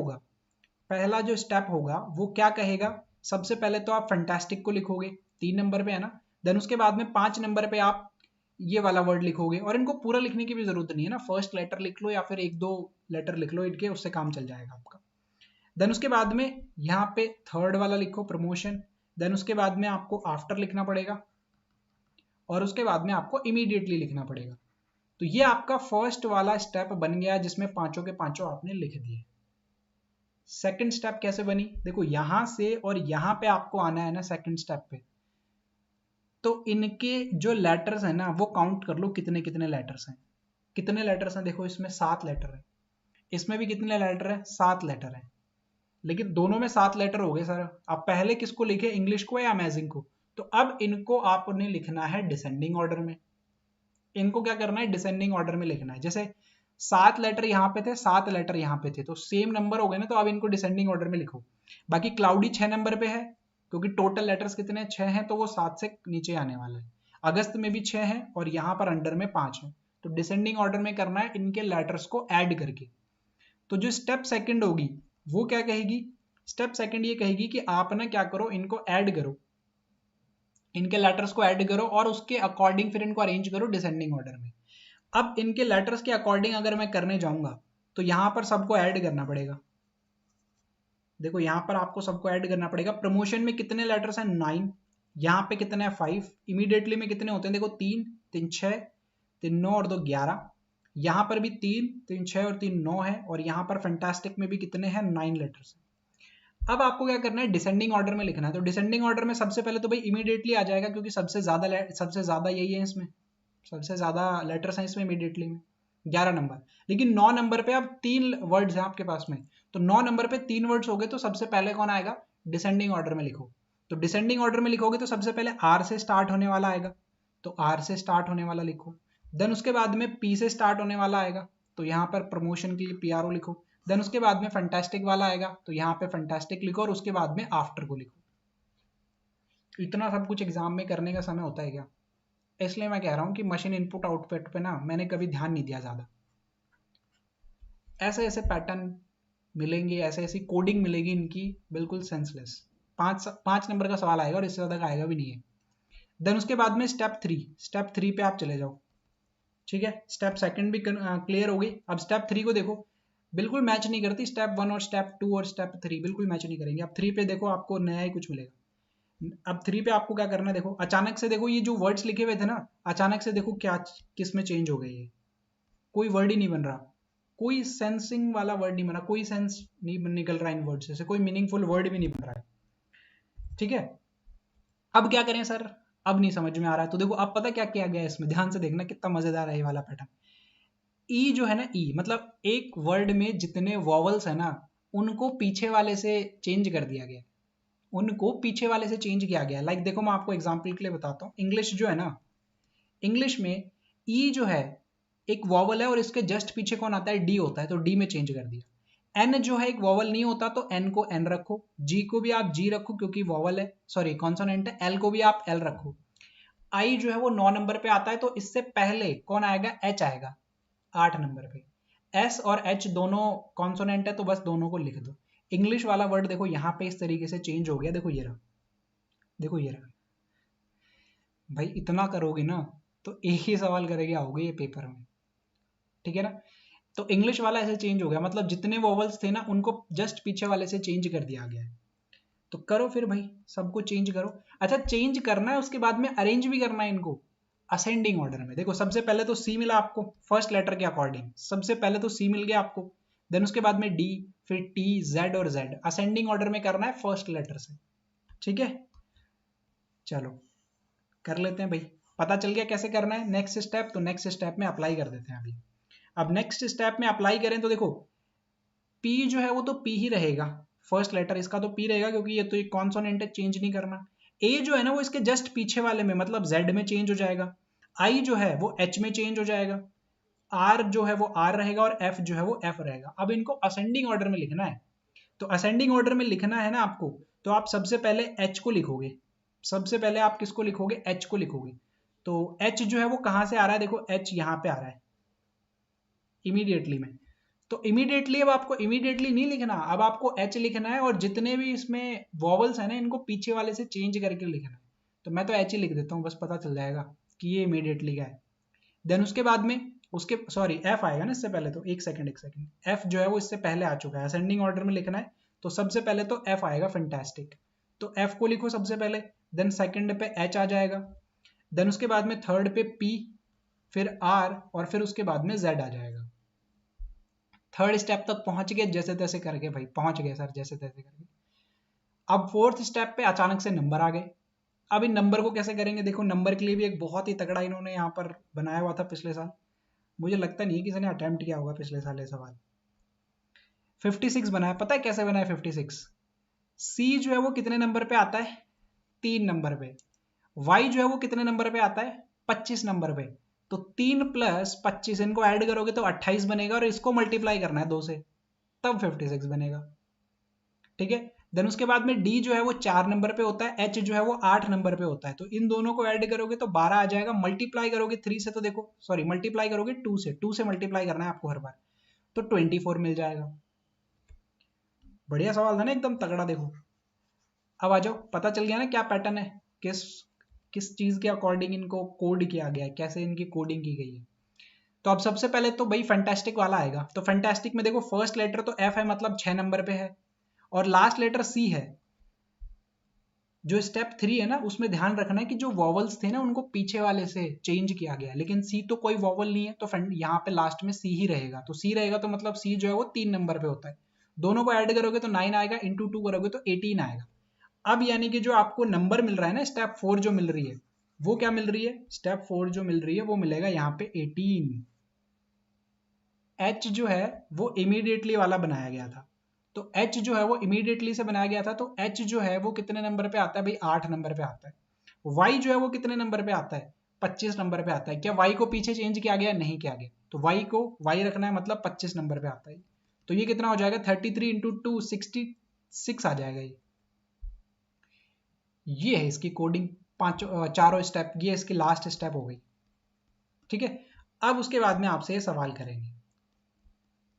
होगा वो क्या कहेगा? सबसे पहले तो आप फैंटास्टिक को लिखोगे, 3 नंबर पे है ना। देन उसके बाद में 5 नंबर पे आप ये वाला वर्ड लिखोगे, और इनको पूरा लिखने की भी जरूरत नहीं है ना, फर्स्ट लेटर लिख लो या फिर 1-2 लेटर लिख लो इनके, उससे काम चल जाएगा आपका। देन उसके बाद में यहाँ पे थर्ड वाला लिखो, प्रमोशन। देन उसके बाद में आपको आफ्टर लिखना पड़ेगा, और उसके बाद में आपको इमीडिएटली लिखना पड़ेगा। तो ये आपका फर्स्ट वाला स्टेप बन गया, जिसमें पांचों के पांचों आपने लिख दिए। सेकंड स्टेप कैसे बनी? देखो यहां से और यहां पे आपको आना है ना सेकंड स्टेप पे, तो इनके जो लेटर्स है ना वो काउंट कर लो, कितने कितने लेटर्स हैं। कितने लेटर्स हैं? देखो इसमें 7 लेटर है, इसमें भी कितने लेटर है? 7 लेटर है। लेकिन दोनों में 7 लेटर हो गए सर। अब पहले किसको लिखे, इंग्लिश को या अमेजिंग को? तो अब इनको आपने लिखना है डिसेंडिंग ऑर्डर में। इनको क्या करना है? डिसेंडिंग ऑर्डर में लिखना है। जैसे 7 लेटर यहाँ पे थे, 7 लेटर यहाँ पे थे, तो सेम नंबर हो गए ना, तो अब इनको डिसेंडिंग ऑर्डर में लिखो। बाकी क्लाउडी 6 नंबर पे है, क्योंकि टोटल लेटर्स कितने 6 हैं, तो वो 7 से नीचे आने वाला है। अगस्त में भी 6 है और यहाँ पर अंडर में 5 है। तो डिसेंडिंग ऑर्डर में करना है इनके लेटर्स को ऐड करके। तो जो स्टेप सेकंड होगी वो क्या कहेगी? स्टेप सेकंड ये कहेगी कि आप ना क्या करो, इनको ऐड करो, इनके लेटर्स को ऐड करो और उसके अकॉर्डिंग फिर इनको अरेंज करो डिसेंडिंग ऑर्डर में। अब इनके लेटर्स के अकॉर्डिंग अगर मैं करने जाऊंगा तो यहां पर सबको ऐड करना पड़ेगा। देखो यहां पर आपको सबको ऐड करना पड़ेगा। प्रमोशन में कितने लेटर्स हैं? 9। यहाँ पे कितने हैं? 5। इमीडिएटली में कितने होते हैं? देखो 3 3 6, 3 9 और 2 11। यहाँ पर भी 3 3 6 और 3 9 है, और यहाँ पर फैंटास्टिक में भी कितने हैं? 9 लेटर्स। अब आपको क्या करना है? डिसेंडिंग ऑर्डर में लिखना है। तो डिसेंडिंग ऑर्डर में सबसे पहले तो भाई इमीडिएटली आ जाएगा, क्योंकि सबसे ज्यादा यही है इसमें, सबसे ज्यादा लेटर्स हैं इसमें इमीडिएटली में, 11 नंबर। लेकिन 9 नंबर पे अब 3 वर्ड्स हैं आपके पास में, तो 9 नंबर पे 3 वर्ड्स हो गए, तो सबसे पहले कौन आएगा? डिसेंडिंग ऑर्डर में लिखो। तो डिसेंडिंग ऑर्डर में लिखोगे तो सबसे पहले आर से स्टार्ट होने वाला आएगा, तो आर से स्टार्ट होने वाला लिखो। देन उसके बाद में पी से स्टार्ट होने वाला आएगा, तो तो यहाँ पर प्रमोशन के लिए PRO लिखो। देन उसके बाद में फंटास्टिक वाला आएगा तो यहाँ पे फंटास्टिक लिखो और उसके बाद में आफ्टर को लिखो। इतना सब कुछ एग्जाम में करने का समय होता है क्या? इसलिए मैं कह रहा हूँ कि मशीन इनपुट आउटपुट पे ना मैंने कभी ध्यान नहीं दिया ज़्यादा। ऐसे ऐसे पैटर्न मिलेंगे, ऐसे ऐसी कोडिंग मिलेगी इनकी, बिल्कुल सेंसलेस। पाँच नंबर का सवाल आएगा और इससे ज़्यादा आएगा भी नहीं है। देन उसके बाद में स्टेप थ्री पे आप चले जाओ। ठीक है, स्टेप सेकंड भी क्लियर हो गई। अब स्टेप थ्री को देखो, बिल्कुल मैच नहीं करती स्टेप वन और स्टेप टू और स्टेप थ्री, बिल्कुल मैच नहीं करेंगे। अब थ्री पे देखो आपको नया ही कुछ मिलेगा। अब थ्री पे आपको क्या करना है, देखो अचानक से देखो ये जो वर्ड्स लिखे हुए थे ना, अचानक से देखो क्या किस में चेंज हो गई है। कोई वर्ड ही नहीं बन रहा, कोई सेंसिंग वाला वर्ड नहीं बना, कोई सेंस नहीं निकल रहा इन वर्ड से, कोई मीनिंगफुल वर्ड भी नहीं बन रहा है। ठीक है, अब क्या करें सर, अब नहीं समझ में आ रहा है। तो देखो अब पता क्या किया गया है इसमें, ध्यान से देखना कितना मजेदार है ये वाला पैटर्न। ई जो है ना, ई मतलब एक वर्ड में जितने वॉवल्स है ना उनको पीछे वाले से चेंज कर दिया गया, उनको पीछे वाले से चेंज किया गया। लाइक देखो मैं आपको एग्जांपल के लिए बताता हूँ। इंग्लिश जो है ना, इंग्लिश में ई जो है एक वॉवल है और इसके जस्ट पीछे कौन आता है, डी होता है, तो डी में चेंज कर दिया। एन जो है एक वॉवल नहीं होता तो एन को एन रखो, जी को भी आप जी रखो क्योंकि वॉवल है, सॉरी कॉन्सोनेंट है, एल को भी आप एल रखो। आई जो है वो 9 नंबर पे आता है तो इससे पहले कौन आएगा, एच आएगा 8 नंबर पे। एस और एच दोनों कॉन्सोनेंट है तो बस दोनों को लिख दो। इंग्लिश वाला वर्ड देखो यहाँ पे इस तरीके से चेंज हो गया, देखो ये रहा, देखो ये रहा। भाई इतना करोगे ना तो एक ही सवाल करेंगे आओगे ये पेपर में, ठीक है ना। तो इंग्लिश वाला ऐसे चेंज हो गया, मतलब जितने वोवल्स थे ना उनको जस्ट पीछे वाले से चेंज कर दिया गया है। तो करो फिर भाई, सबको चेंज करो। अच्छा चेंज करना है उसके बाद में अरेंज भी करना है इनको असेंडिंग ऑर्डर में। देखो सबसे पहले तो सी मिला आपको फर्स्ट लेटर के अकॉर्डिंग, सबसे पहले तो सी मिल गया आपको, देन उसके बाद में डी, फिर टी, जेड और जेड, असेंडिंग ऑर्डर में करना है फर्स्ट लेटर से। ठीक है, चलो कर लेते हैं भाई, पता चल गया कैसे करना है। नेक्स्ट स्टेप, तो नेक्स्ट स्टेप में अप्लाई कर देते हैं अभी। अब नेक्स्ट स्टेप में अप्लाई करें तो देखो पी जो है वो तो पी ही रहेगा, फर्स्ट लेटर इसका तो पी रहेगा क्योंकि ये तो एक कॉन्सोनेंट है, चेंज नहीं करना। ए जो है ना वो इसके जस्ट पीछे वाले में मतलब जेड में चेंज हो जाएगा। आई जो है वो एच में चेंज हो जाएगा। आर जो है वो आर रहेगा और एफ जो है वो एफ रहेगा। अब इनको असेंडिंग ऑर्डर में लिखना है, तो असेंडिंग ऑर्डर में लिखना है ना आपको, तो आप सबसे पहले एच को लिखोगे। सबसे पहले आप किसको लिखोगे, एच को लिखोगे। तो एच जो है वो कहां से आ रहा है, देखो एच यहां पे आ रहा है इमीडिएटली में। तो इमीडिएटली अब आपको इमीडिएटली नहीं लिखना, अब आपको एच लिखना है और जितने भी इसमें वॉवल्स है ना इनको पीछे वाले से चेंज करके लिखना है। तो मैं तो एच ही लिख देता हूँ, बस पता चल जाएगा कि ये इमीडिएटली का है। देन उसके बाद में उसके सॉरी एफ आएगा ना इससे पहले, तो एक सेकंड एफ जो है वो इससे पहले आ चुका है, असेंडिंग ऑर्डर में लिखना है। तो सबसे पहले तो एफ आएगा फैंटास्टिक, तो एफ को लिखो सबसे पहले। देन सेकंड पे एच आ जाएगा, देन उसके बाद में थर्ड पे पी, फिर आर और फिर उसके बाद में जेड आ जाएगा। थर्ड स्टेप तक पहुंच गए जैसे तैसे करके, भाई पहुंच गए सर जैसे तैसे करके। अब फोर्थ स्टेप पे अचानक से नंबर आ गए। अब इन नंबर को कैसे करेंगे, देखो नंबर के लिए भी एक बहुत ही तगड़ा इन्होंने यहाँ पर बनाया हुआ था पिछले साल, मुझे लगता नहीं है किसी ने अटेम्प्ट किया होगा पिछले साल ये सवाल। 56 बनाया, पता है कैसे बनाया 56? सी जो है वो कितने नंबर पे आता है, 3 नंबर पे। वाई जो है वो कितने नंबर पे आता है, 25 नंबर पे। तो 3 प्लस 25 इनको ऐड करोगे तो 28 बनेगा और इसको मल्टीप्लाई करना है 2 से, तब 56 बनेगा। ठीक है, देन उसके बाद में डी जो है वो 4 नंबर पे होता है, एच जो है वो 8 नंबर पे होता है। तो इन दोनों को ऐड करोगे तो 12 आ जाएगा, मल्टीप्लाई करोगे 3 से, तो देखो सॉरी मल्टीप्लाई करोगे 2 से, 2 से मल्टीप्लाई करना है आपको हर बार, तो 24 मिल जाएगा। बढ़िया सवाल था ना, एकदम तगड़ा। देखो अब आ जाओ, पता चल गया ना क्या पैटर्न है, किस किस चीज के अकॉर्डिंग इनको कोड किया गया है, कैसे इनकी कोडिंग की गई है। तो अब सबसे पहले तो भाई फैंटास्टिक वाला आएगा। तो फैंटास्टिक में देखो फर्स्ट लेटर तो एफ है मतलब 6 नंबर पे है और लास्ट लेटर सी है। जो स्टेप 3 है ना उसमें ध्यान रखना है कि जो वॉवल्स थे ना उनको पीछे वाले से चेंज किया गया, लेकिन सी तो कोई वॉवल नहीं है तो यहाँ पे लास्ट में सी ही रहेगा। तो सी रहेगा तो मतलब सी जो है वो 3 नंबर पे होता है। दोनों को ऐड करोगे तो 9 आएगा, इंटू 2 करोगे तो 18 आएगा। अब यानी कि जो आपको नंबर मिल रहा है ना स्टेप 4 जो मिल रही है वो क्या मिल रही है, स्टेप 4 जो मिल रही है वो मिलेगा यहाँ पे 18। एच जो है वो इमीडिएटली वाला बनाया गया था, तो एच जो है वो इमीडिएटली से बनाया गया था, तो एच जो है वो कितने नंबर पे आता है भाई, 8 नंबर पे आता है। वाई जो है वो कितने नंबर पे आता है, 25 नंबर पे आता है। क्या y को पीछे चेंज किया गया? नहीं किया गया। तो y को y रखना है, मतलब 25 नंबर पे आता है। तो ये कितना हो जाएगा? 33 इंटू 2 66 आ जाएगा। ये है इसकी कोडिंग, चारों स्टेप। ये इसकी लास्ट स्टेप हो गई। ठीक है, अब उसके बाद में आपसे ये सवाल करेंगे।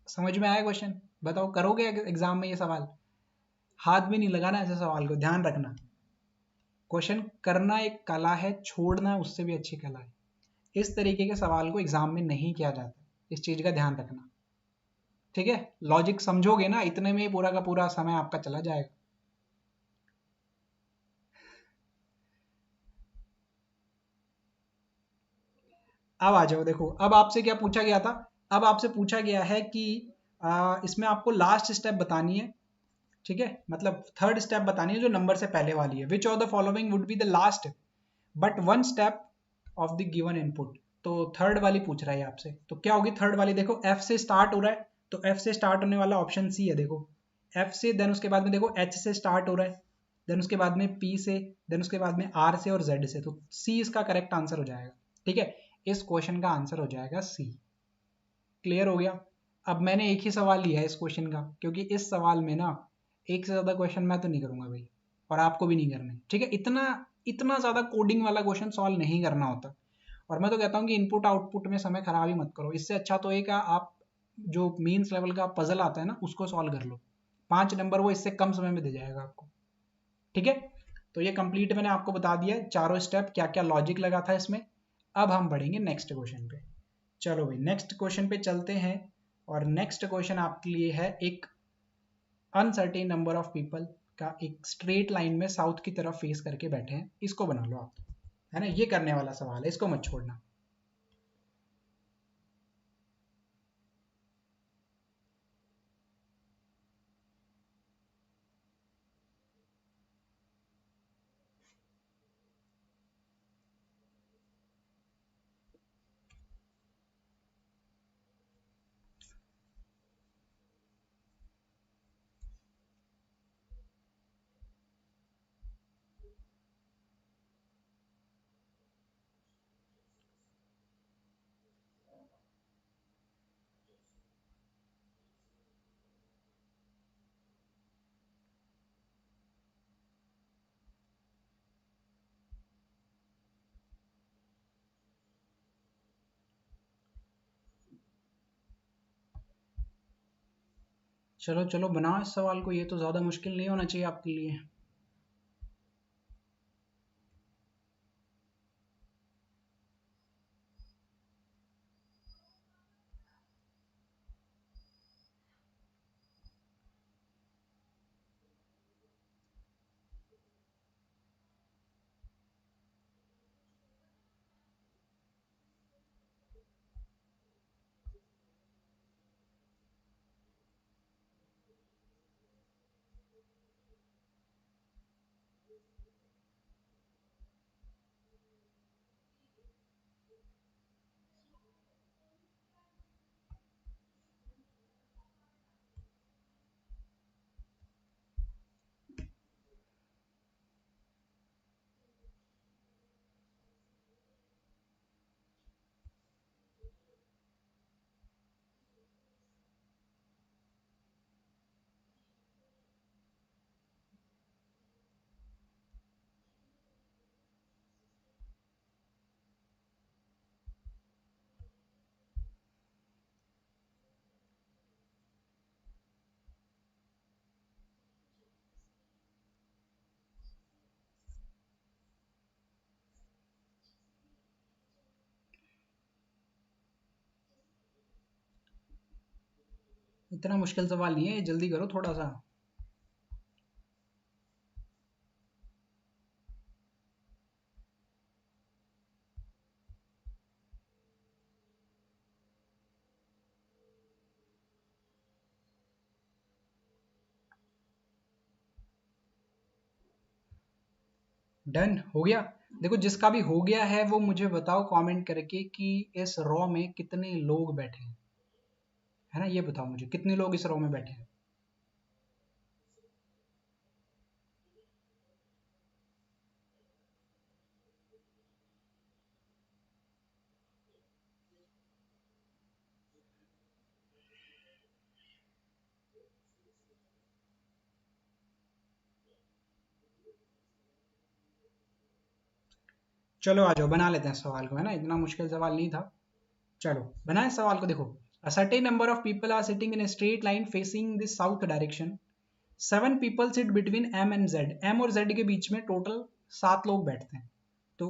समझ में आया क्वेश्चन? बताओ, करोगे एग्जाम में ये सवाल? हाथ भी नहीं लगाना ऐसे सवाल को, ध्यान रखना। क्वेश्चन करना एक कला है, छोड़ना उससे भी अच्छी कला है। इस तरीके के सवाल को एग्जाम में नहीं किया जाता, इस चीज का ध्यान रखना। ठीक है, लॉजिक समझोगे ना, इतने में ही पूरा का पूरा समय आपका चला जाएगा। अब आ जाओ, देखो अब आपसे क्या पूछा गया था। अब आपसे पूछा गया है कि इसमें आपको लास्ट स्टेप बतानी है। ठीक है, मतलब थर्ड स्टेप बतानी है जो नंबर से पहले वाली है। Which of the following would be the last but one step of the given input. तो थर्ड वाली पूछ रहा है आपसे, तो क्या होगी थर्ड वाली? देखो एफ से स्टार्ट हो रहा है, तो एफ से स्टार्ट होने वाला ऑप्शन सी है। देखो एफ से, देन उसके बाद में देखो एच से स्टार्ट हो रहा है, देन उसके बाद में पी से, देन उसके बाद में आर से और जेड से। तो सी इसका करेक्ट आंसर हो जाएगा। ठीक है, इस क्वेश्चन का आंसर हो जाएगा सी। क्लियर हो गया? अब मैंने एक ही सवाल लिया है इस क्वेश्चन का, क्योंकि इस सवाल में ना एक से ज्यादा क्वेश्चन मैं तो नहीं करूंगा भाई, और आपको भी नहीं करने। ठीक है, इतना इतना ज्यादा कोडिंग वाला क्वेश्चन सॉल्व नहीं करना होता। और मैं तो कहता हूँ कि इनपुट आउटपुट में समय खराब ही मत करो। इससे अच्छा तो एक आप जो मीन्स लेवल का पजल आता है ना, उसको सॉल्व कर लो। 5 नंबर वो इससे कम समय में दे जाएगा आपको। ठीक है, तो ये कंप्लीट मैंने आपको बता दिया चारों स्टेप, क्या क्या लॉजिक लगा था इसमें। अब हम बढ़ेंगे नेक्स्ट क्वेश्चन पे। चलो भाई नेक्स्ट क्वेश्चन पे चलते हैं। और नेक्स्ट क्वेश्चन आपके लिए है एक अनसर्टेन नंबर ऑफ पीपल का एक स्ट्रेट लाइन में साउथ की तरफ फेस करके बैठे हैं। इसको बना लो आप, है ना? ये करने वाला सवाल है, इसको मत छोड़ना। चलो चलो बनाओ इस सवाल को, ये तो ज़्यादा मुश्किल नहीं होना चाहिए आपके लिए। इतना मुश्किल सवाल नहीं है, जल्दी करो थोड़ा सा। डन हो गया? देखो जिसका भी हो गया है वो मुझे बताओ कमेंट करके कि इस रो में कितने लोग बैठे हैं, है ना? ये बताओ मुझे कितने लोग इस रो में बैठे हैं। चलो आ जाओ बना लेते हैं सवाल को, है ना, इतना मुश्किल सवाल नहीं था। चलो बनाए सवाल को। देखो, a certain number of people are sitting in a straight line facing the south direction. 7 people sit between M and Z. M और जेड के बीच में टोटल 7 लोग बैठते हैं। तो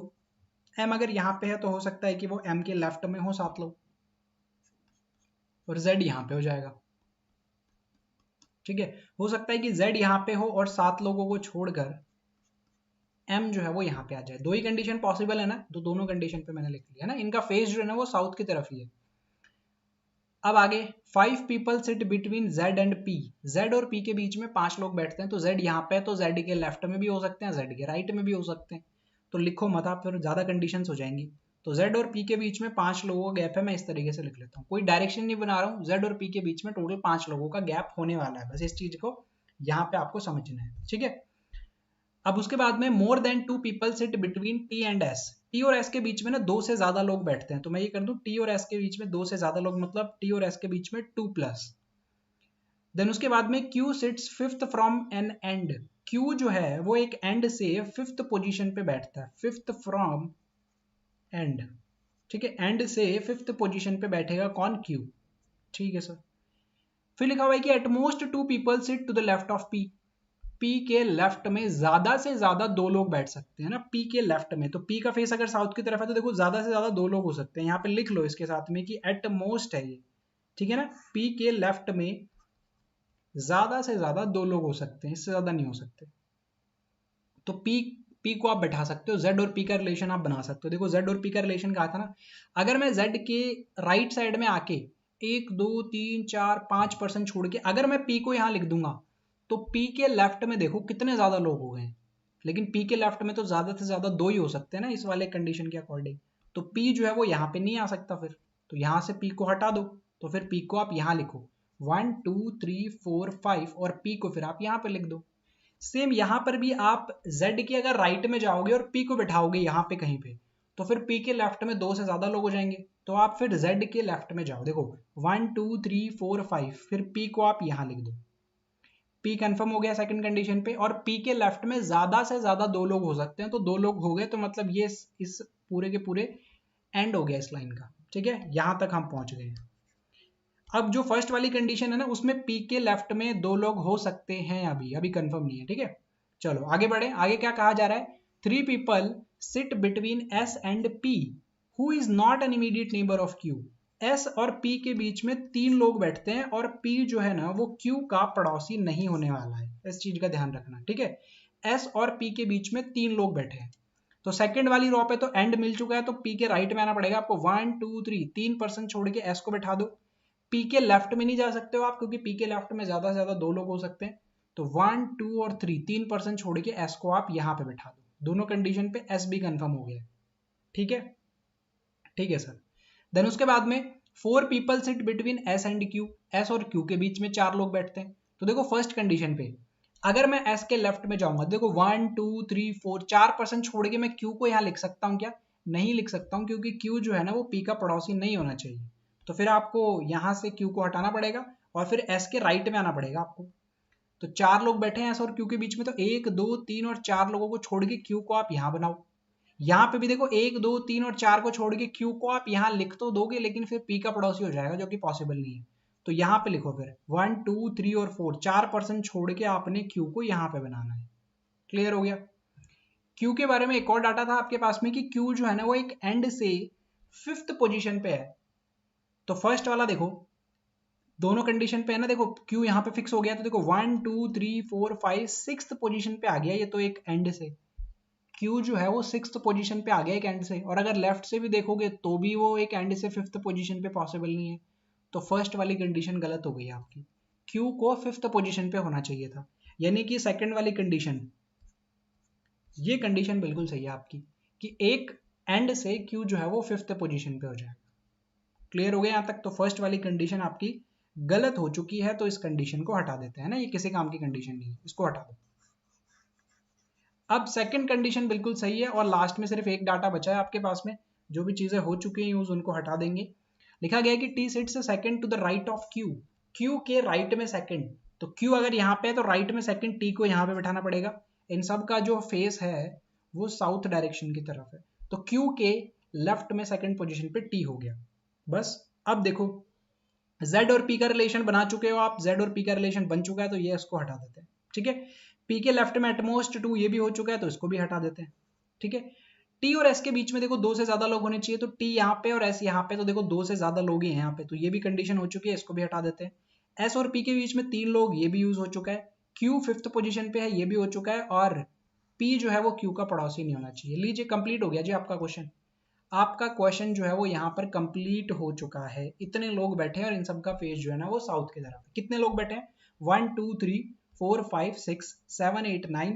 एम अगर यहाँ पे है तो हो सकता है कि वो एम के लेफ्ट में हो 7 लोग, और जेड यहाँ पे हो जाएगा। ठीक है, हो सकता है कि जेड यहाँ पे हो और 7 लोगों को छोड़कर एम जो है वो यहाँ पे आ जाए। दो ही कंडीशन पॉसिबल है ना, तो दोनों कंडीशन पे मैंने लिख लिया ना। इनका फेस जो है ना वो साउथ की तरफ ही है। अब आगे, 5 people sit between Z and P. Z और पी के बीच में 5 लोग बैठते हैं। तो जेड यहाँ पे है तो जेड के लेफ्ट में भी हो सकते हैं, जेड के राइट में भी हो सकते हैं। तो लिखो मत आप, फिर ज्यादा कंडीशंस हो जाएंगी। तो जेड और पी के बीच में 5 लोगों का गैप है। मैं इस तरीके से लिख लेता हूँ, कोई डायरेक्शन नहीं बना रहा हूँ। जेड और पी के बीच में टोटल 5 लोगों का गैप होने वाला है, बस इस चीज को यहाँ पे आपको समझना है। ठीक है, अब उसके बाद में more than 2 people sit between T and S. T और एस के बीच में ना 2 से ज्यादा लोग बैठते हैं। तो मैं ये कर दूं, टी और एस के बीच में 2 से ज्यादा लोग, मतलब टी और एस के बीच में 2+। देन उसके बाद में Q sits fifth from an end. Q जो है वो एक एंड से 5th पोजीशन पे बैठता है। 5th फ्रॉम एंड, ठीक है, एंड से 5th पोजीशन पे बैठेगा कौन? क्यू। ठीक है सर। फिर लिखा हुआ है कि utmost 2 people sit to the left of P. P के लेफ्ट में ज्यादा से ज्यादा 2 लोग बैठ सकते हैं ना, पी के लेफ्ट में। तो पी का फेस अगर साउथ की तरफ है तो देखो ज्यादा से ज्यादा 2 लोग हो सकते हैं। यहाँ पे लिख लो इसके साथ में कि एट मोस्ट है ये, ठीक है ना। पी के लेफ्ट में ज्यादा से ज्यादा 2 लोग हो सकते हैं, इससे ज्यादा नहीं हो सकते। तो पी पी को आप बैठा सकते हो, जेड और पी का रिलेशन आप बना सकते हो। देखो जेड और पी का रिलेशन कहा था ना, अगर मैं जेड के राइट साइड में आके 1 2 3 4 5% छोड़ के अगर मैं पी को यहाँ लिख दूंगा, तो पी के लेफ्ट में देखो कितने ज्यादा लोग हो गए। लेकिन पी के लेफ्ट में तो ज्यादा से ज्यादा 2 ही हो सकते हैं ना इस वाले कंडीशन के अकॉर्डिंग। तो पी जो है वो यहाँ पे नहीं आ सकता फिर, तो यहाँ से पी को हटा दो। तो फिर पी को आप यहाँ लिखो 1 2 3 4 5, और पी को फिर आप यहाँ पे लिख दो। सेम यहाँ पर भी आप z के अगर राइट में जाओगे और p को बिठाओगे यहाँ पे कहीं पे, तो फिर p के लेफ्ट में 2 से ज्यादा लोग हो जाएंगे। तो आप फिर z के लेफ्ट में जाओ। देखो 1 2 3 4 5, फिर p को आप यहाँ लिख दो। p कंफर्म हो गया सेकंड कंडीशन पे, और p के लेफ्ट में ज्यादा से ज्यादा 2 लोग हो सकते हैं। तो 2 लोग हो गए, तो मतलब ये इस पूरे के पूरे एंड हो गया इस लाइन का। ठीक है, यहां तक हम पहुंच गए हैं। अब जो फर्स्ट वाली कंडीशन है ना, उसमें पी के लेफ्ट में 2 लोग हो सकते हैं, अभी अभी कंफर्म नहीं है। ठीक है, चलो आगे बढ़े। आगे क्या कहा जा रहा है? 3 people sit between S and P who is not an immediate neighbour of Q. S और पी के बीच में 3 लोग बैठते हैं, और पी जो है ना वो क्यू का पड़ोसी नहीं होने वाला है, इस चीज का ध्यान रखना। ठीक है, एस और पी के बीच में 3 लोग बैठे हैं। तो सेकंड वाली रो पे तो एंड मिल चुका है, तो पी के राइट में आना पड़ेगा आपको। 1 2 3, 3% छोड़ के एस को बैठा दो। पी के लेफ्ट में नहीं जा सकते हो आप, क्योंकि पी के लेफ्ट में ज्यादा से ज्यादा 2 लोग हो सकते हैं। तो 1 2 और 3, 3% छोड़ के एस को आप यहाँ पे बैठा दो। दोनों कंडीशन पे एस भी कंफर्म हो गया। ठीक है, ठीक है सर। देन उसके बाद में 4 people sit between S and Q. S और क्यू के बीच में 4 लोग बैठते हैं। तो देखो फर्स्ट कंडीशन पे अगर मैं एस के लेफ्ट में जाऊंगा, देखो 1 2 3 4, 4% छोड़ के मैं क्यू को यहाँ लिख सकता हूँ क्या? नहीं लिख सकता हूँ, क्योंकि क्यू जो है ना वो पी का पड़ोसी नहीं होना चाहिए। तो फिर आपको यहाँ से क्यू को हटाना पड़ेगा, और फिर एस के राइट में आना पड़ेगा आपको। तो 4 लोग बैठे हैं एस और क्यू के बीच में, तो 1 2 3 और 4 लोगों को छोड़ के क्यू को आप यहाँ बनाओ। यहाँ पे भी देखो 1 2 3 और 4 को छोड़ के क्यू को आप यहाँ लिख तो दोगे, लेकिन फिर पी का पड़ोसी हो जाएगा, जो कि पॉसिबल नहीं है। तो यहाँ पे लिखो फिर 1 2 3 और 4, 4% छोड़ के आपने क्यू को यहाँ पे बनाना है। क्लियर हो गया? क्यू के बारे में एक और डाटा था आपके पास में कि क्यू जो है ना वो एक एंड से 5th पोजीशन पे है। तो फर्स्ट वाला देखो, दोनों कंडीशन पे है ना, देखो क्यू यहाँ पे फिक्स हो गया, तो देखो 1 2 3 4 5 6th पोजीशन पे आ गया ये, तो एक एंड से क्यू जो है वो 6th पोजीशन पे आ गया एक एंड से। और अगर लेफ्ट से भी देखोगे तो भी वो एक एंड से 5th पोजीशन पे पॉसिबल नहीं है। तो फर्स्ट वाली कंडीशन गलत हो गई आपकी, क्यू को 5th पोजीशन पे होना चाहिए था। यानी कि सेकंड वाली कंडीशन, ये कंडीशन बिल्कुल सही है आपकी, कि एक एंड से क्यू जो है वो 5th पोजीशन पे हो जाए। क्लियर हो गया यहाँ तक? तो फर्स्ट वाली कंडीशन आपकी गलत हो चुकी है, तो इस कंडीशन को हटा देते हैं ना, ये किसी काम की कंडीशन नहीं है, इसको हटा दो। अब सेकंड कंडीशन बिल्कुल सही है, और लास्ट में सिर्फ एक डाटा बचा है आपके पास में। जो भी चीजें हो चुकी हैं यूज, उनको हटा देंगे। लिखा गया है कि T sits second to the right of Q. Q के राइट में सेकंड, तो क्यू अगर यहाँ पे है तो राइट में सेकंड टी को यहाँ पे बैठाना पड़ेगा। इन सब का जो फेस है वो साउथ डायरेक्शन की तरफ है। तो क्यू के लेफ्ट में सेकंड पोजीशन पे टी हो गया। बस अब देखो Z और P का रिलेशन बना चुके हो आप, Z और P का रिलेशन बन चुका है तो ये इसको हटा देते हैं। ठीक है, P के लेफ्ट में एटमोस्ट 2 ये भी हो चुका है तो इसको भी हटा देते हैं। ठीक है, T और S के बीच में देखो 2 से ज्यादा लोग होने चाहिए, तो T यहाँ पे और S यहाँ पे, तो देखो 2 से ज्यादा लोग ही हैं यहाँ पे, तो ये भी कंडीशन हो चुकी है, इसको भी हटा देते हैं। S और P के बीच में 3 लोग, ये भी यूज हो चुका है। Q 5th पोजीशन पे है, ये भी हो चुका है, और P जो है वो Q का पड़ोसी नहीं होना चाहिए। लीजिए कंप्लीट हो गया जी आपका क्वेश्चन। आपका क्वेश्चन जो है वो यहाँ पर कंप्लीट हो चुका है। इतने लोग बैठे हैं और इन सबका फेस जो है ना वो साउथ की तरफ। कितने लोग बैठे हैं? 1 2 3 4 5 6 7 8 9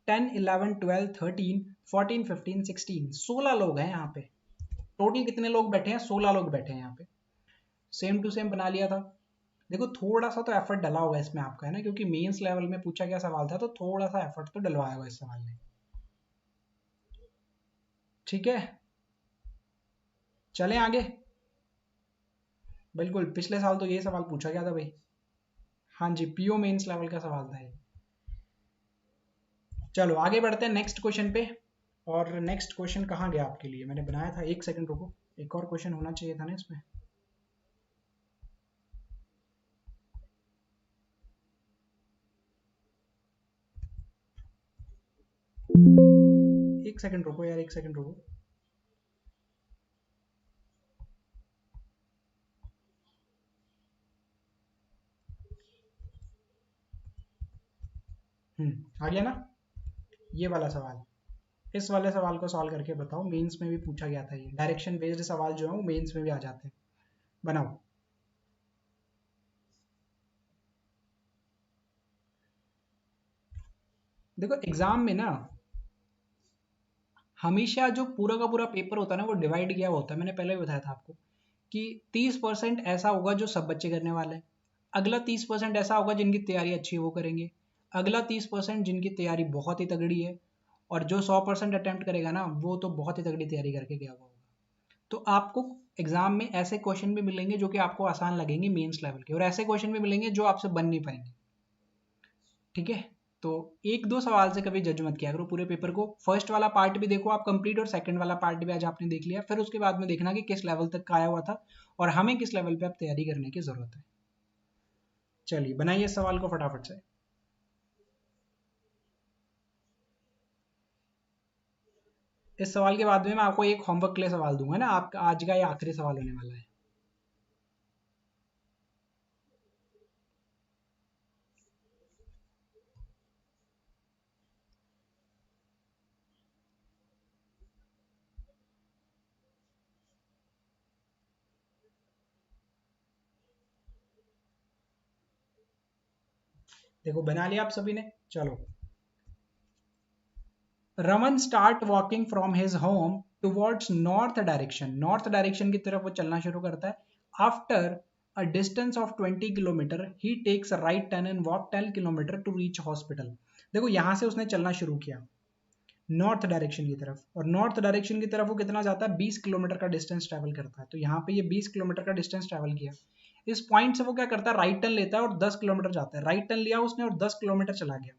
10 11 12 13 14 15 16 16 लोग हैं यहाँ पे। टोटल कितने लोग बैठे हैं? 16 लोग बैठे हैं यहाँ पे। सेम टू सेम बना लिया था। देखो थोड़ा सा तो एफर्ट डला होगा इसमें आपका, है ना, क्योंकि मेंस लेवल में पूछा गया सवाल था, तो थोड़ा सा एफर्ट तो डलवाया होगा इस सवाल ने। ठीक है, चलें आगे। बिल्कुल, पिछले साल तो ये सवाल पूछा गया था भाई। हाँ जी, पीओ मेंस लेवल का सवाल था ये। चलो आगे बढ़ते हैं नेक्स्ट क्वेश्चन पे। और नेक्स्ट क्वेश्चन कहाँ गया आपके लिए? मैंने बनाया था, एक सेकंड रुको, एक और क्वेश्चन होना चाहिए था ना इसमें। एक सेकंड रुको यार, एक सेकंड रुको। आ गया ना ये वाला सवाल? इस वाले सवाल को सॉल्व करके बताओ, मेंस में भी पूछा गया था ये। डायरेक्शन बेस्ड सवाल जो है वो मेंस में भी आ जाते हैं। बनाओ। देखो एग्जाम में ना हमेशा जो पूरा का पूरा पेपर होता है ना वो डिवाइड किया हुआ होता है। मैंने पहले भी बताया था आपको कि 30% ऐसा होगा जो सब बच्चे करने वाले हैं, अगला 30% ऐसा होगा जिनकी तैयारी अच्छी है वो करेंगे, अगला 30% जिनकी तैयारी बहुत ही तगड़ी है, और जो 100% अटेम्प्ट करेगा ना वो तो बहुत ही तगड़ी तैयारी करके गया हुआ होगा। तो आपको एग्जाम में ऐसे क्वेश्चन भी मिलेंगे जो कि आपको आसान लगेंगे मेंस लेवल के, और ऐसे क्वेश्चन भी मिलेंगे जो आपसे बन नहीं पाएंगे। ठीक है, तो एक दो सवाल से कभी जज मत किया करो पूरे पेपर को। फर्स्ट वाला पार्ट भी देखो आप कंप्लीट, और सेकंड वाला पार्ट भी आज आपने देख लिया, फिर उसके बाद में देखना कि किस लेवल तक का आया हुआ था और हमें किस लेवल पे अब तैयारी करने की जरूरत है। चलिए बनाइए इस सवाल को फटाफट से। इस सवाल के बाद में मैं आपको एक होमवर्क के लिए सवाल दूंगा ना, आपका आज का ये आखिरी सवाल होने वाला है। देखो बना लिया आप सभी ने? चलो। Raman start walking from his home towards north direction, north direction की तरफ वो चलना शुरू करता है। After a distance of 20 kilometre he takes a right turn and walk 10 kilometre to reach hospital. देखो यहां से उसने चलना शुरू किया नॉर्थ डायरेक्शन की तरफ, और नॉर्थ डायरेक्शन की तरफ वो कितना जाता है? 20 किलोमीटर का डिस्टेंस ट्रैवल करता है। तो यहाँ पे ये 20 किलोमीटर का डिस्टेंस ट्रैवल किया। इस पॉइंट से वो क्या करता है? राइट टर्न लेता है और 10 किलोमीटर जाता है। राइट टर्न लिया उसने और 10 किलोमीटर चला गया,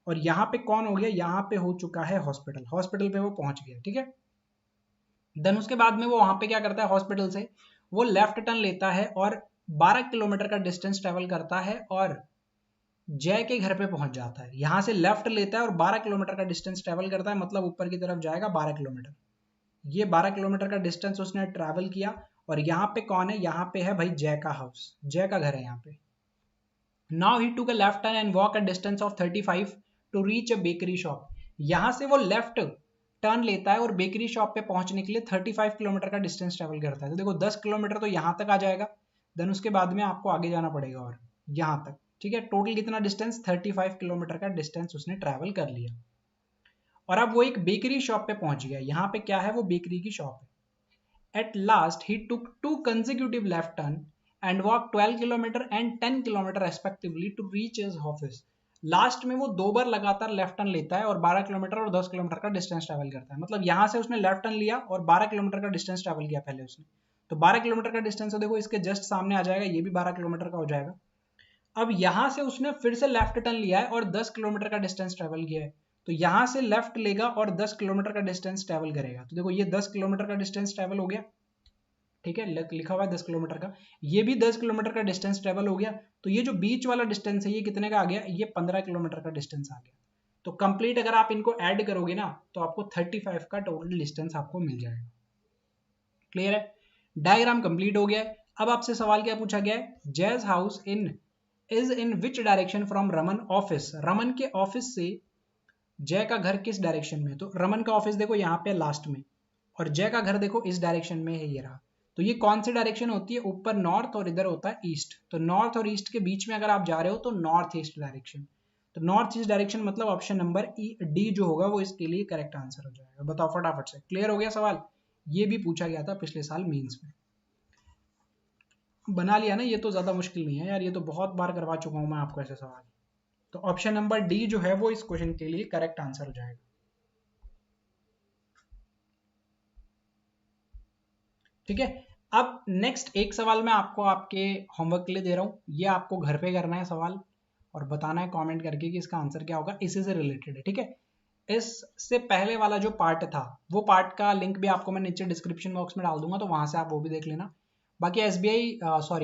और यहाँ पे कौन हो गया? यहाँ पे हो चुका है हॉस्पिटल। हॉस्पिटल पे वो पहुंच गया। ठीक है, देन उसके बाद में वो वहां पे क्या करता है? हॉस्पिटल से वो लेफ्ट टर्न लेता है और 12 किलोमीटर का डिस्टेंस ट्रेवल करता है और जय के घर पे पहुंच जाता है। यहां से लेफ्ट लेता है और 12 किलोमीटर का डिस्टेंस ट्रेवल करता है, मतलब ऊपर की तरफ जाएगा 12 किलोमीटर। ये 12 किलोमीटर का डिस्टेंस उसने ट्रैवल किया, और यहाँ पे कौन है? यहाँ पे है भाई जय का हाउस, जय का घर है यहाँ पे। Now he took a left turn and walk a distance of 35 to reach a bakery shop. यहां से वो लेफ्ट टर्न लेता है और बेकरी शॉप पे पहुंचने के लिए 35 किलोमीटर का डिस्टेंस ट्रेवल करता है। तो देखो 10 किलोमीटर तो यहां तक आ जाएगा, देन उसके बाद में आपको आगे जाना पड़ेगा और यहां तक। ठीक है, टोटल कितना डिस्टेंस? 35 किलोमीटर का डिस्टेंस उसने ट्रैवल कर लिया, और अब वो एक बेकरी शॉप पे पहुंच गया। यहाँ पे क्या है? वो बेकरी की शॉप है। At last, he took two consecutive left turn and walked 12 kilometre and 10 kilometre respectively to reach his office. Last में वो दो बार लगातार लेफ्ट टर्न लेता है और 12 किलोमीटर और 10 किलोमीटर का डिस्टेंस ट्रैवल करता है। मतलब यहां से उसने लेफ्ट टर्न लिया और 12 किलोमीटर का डिस्टेंस ट्रैवल किया पहले उसने। तो 12 किलोमीटर का डिस्टेंस, देखो इसके जस्ट सामने आ जाएगा, ये भी 12 किलोमीटर का हो जाएगा। अब यहां से उसने फिर से लेफ्ट टर्न लिया है और 10 किलोमीटर का डिस्टेंस ट्रैवल किया है। तो यहाँ से लेफ्ट लेगा और 10 किलोमीटर का डिस्टेंस ट्रेवल करेगा। तो देखो ये 10 किलोमीटर का डिस्टेंस ट्रेवल हो गया, ठीक है, लिखा हुआ है 10 किलोमीटर का, ये भी 10 किलोमीटर का डिस्टेंस ट्रेवल हो गया। तो ये जो बीच वाला डिस्टेंस है ये कितने का आ गया, ये 15 किलोमीटर का डिस्टेंस आ गया। तो कंप्लीट अगर आप इनको ऐड करोगे ना तो आपको 35 का टोटल डिस्टेंस आपको मिल जाएगा। क्लियर है, डायग्राम कंप्लीट हो गया है। अब आपसे सवाल क्या पूछा गया है, jazz house is in which direction from Raman office, Raman के ऑफिस से जय का घर किस डायरेक्शन में। तो रमन का ऑफिस देखो यहाँ पे लास्ट में, और जय का घर देखो इस डायरेक्शन में है, ये रहा। तो ये कौन सी डायरेक्शन होती है, ऊपर नॉर्थ और इधर होता है ईस्ट। तो नॉर्थ और ईस्ट के बीच में अगर आप जा रहे हो तो नॉर्थ ईस्ट डायरेक्शन। तो नॉर्थ ईस्ट डायरेक्शन मतलब ऑप्शन नंबर डी जो होगा वो इसके लिए करेक्ट आंसर हो जाएगा। बताओ फटाफट से, क्लियर हो गया सवाल। ये भी पूछा गया था पिछले साल मेंस में, बना लिया ना, ये तो ज्यादा मुश्किल नहीं है यार, ये तो बहुत बार करवा चुका हूं मैं आपको ऐसे सवाल। तो ऑप्शन नंबर डी जो है वो इस क्वेश्चन के लिए करेक्ट आंसर हो जाएगा। ठीक है, अब नेक्स्ट एक सवाल मैं आपको आपके होमवर्क के लिए दे रहा हूं, ये आपको घर पे करना है सवाल और बताना है कमेंट करके कि इसका आंसर क्या होगा, इसी से रिलेटेड है। ठीक है, इससे पहले वाला जो पार्ट था वो पार्ट का लिंक भी आपको मैं नीचे डिस्क्रिप्शन बॉक्स में डाल दूंगा, तो वहां से आप वो भी देख लेना। बाकी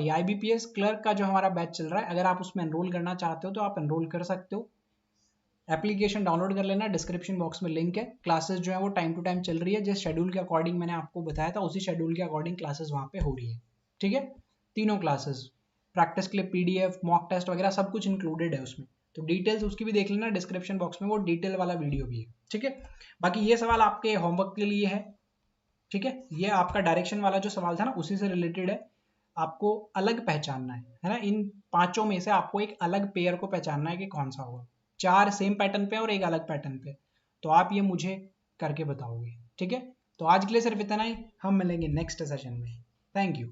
IBPS क्लर्क का जो हमारा बैच चल रहा है, अगर आप उसमें एनरोल करना चाहते हो तो आप एनरोल कर सकते हो। एप्लीकेशन डाउनलोड कर लेना, डिस्क्रिप्शन बॉक्स में लिंक है। क्लासेस जो है वो टाइम टू टाइम चल रही है, जिस शेड्यूल के अकॉर्डिंग मैंने आपको बताया था उसी शेड्यूल के अकॉर्डिंग क्लासेस वहाँ पे हो रही है। ठीक है, तीनों क्लासेस, प्रैक्टिस के लिए PDF, मॉक टेस्ट वगैरह सब कुछ इंक्लूडेड है उसमें। तो डिटेल्स उसकी भी देख लेना, डिस्क्रिप्शन बॉक्स में वो डिटेल वाला वीडियो भी है। ठीक है, बाकी ये सवाल आपके होमवर्क के लिए है। ठीक है, ये आपका डायरेक्शन वाला जो सवाल था ना उसी से रिलेटेड है। आपको अलग पहचानना है ना, इन पांचों में से आपको एक अलग पेयर को पहचानना है कि कौन सा होगा। 4 सेम पैटर्न पे और एक अलग पैटर्न पे, तो आप ये मुझे करके बताओगे। ठीक है, तो आज के लिए सिर्फ इतना ही, हम मिलेंगे नेक्स्ट सेशन में। Thank you.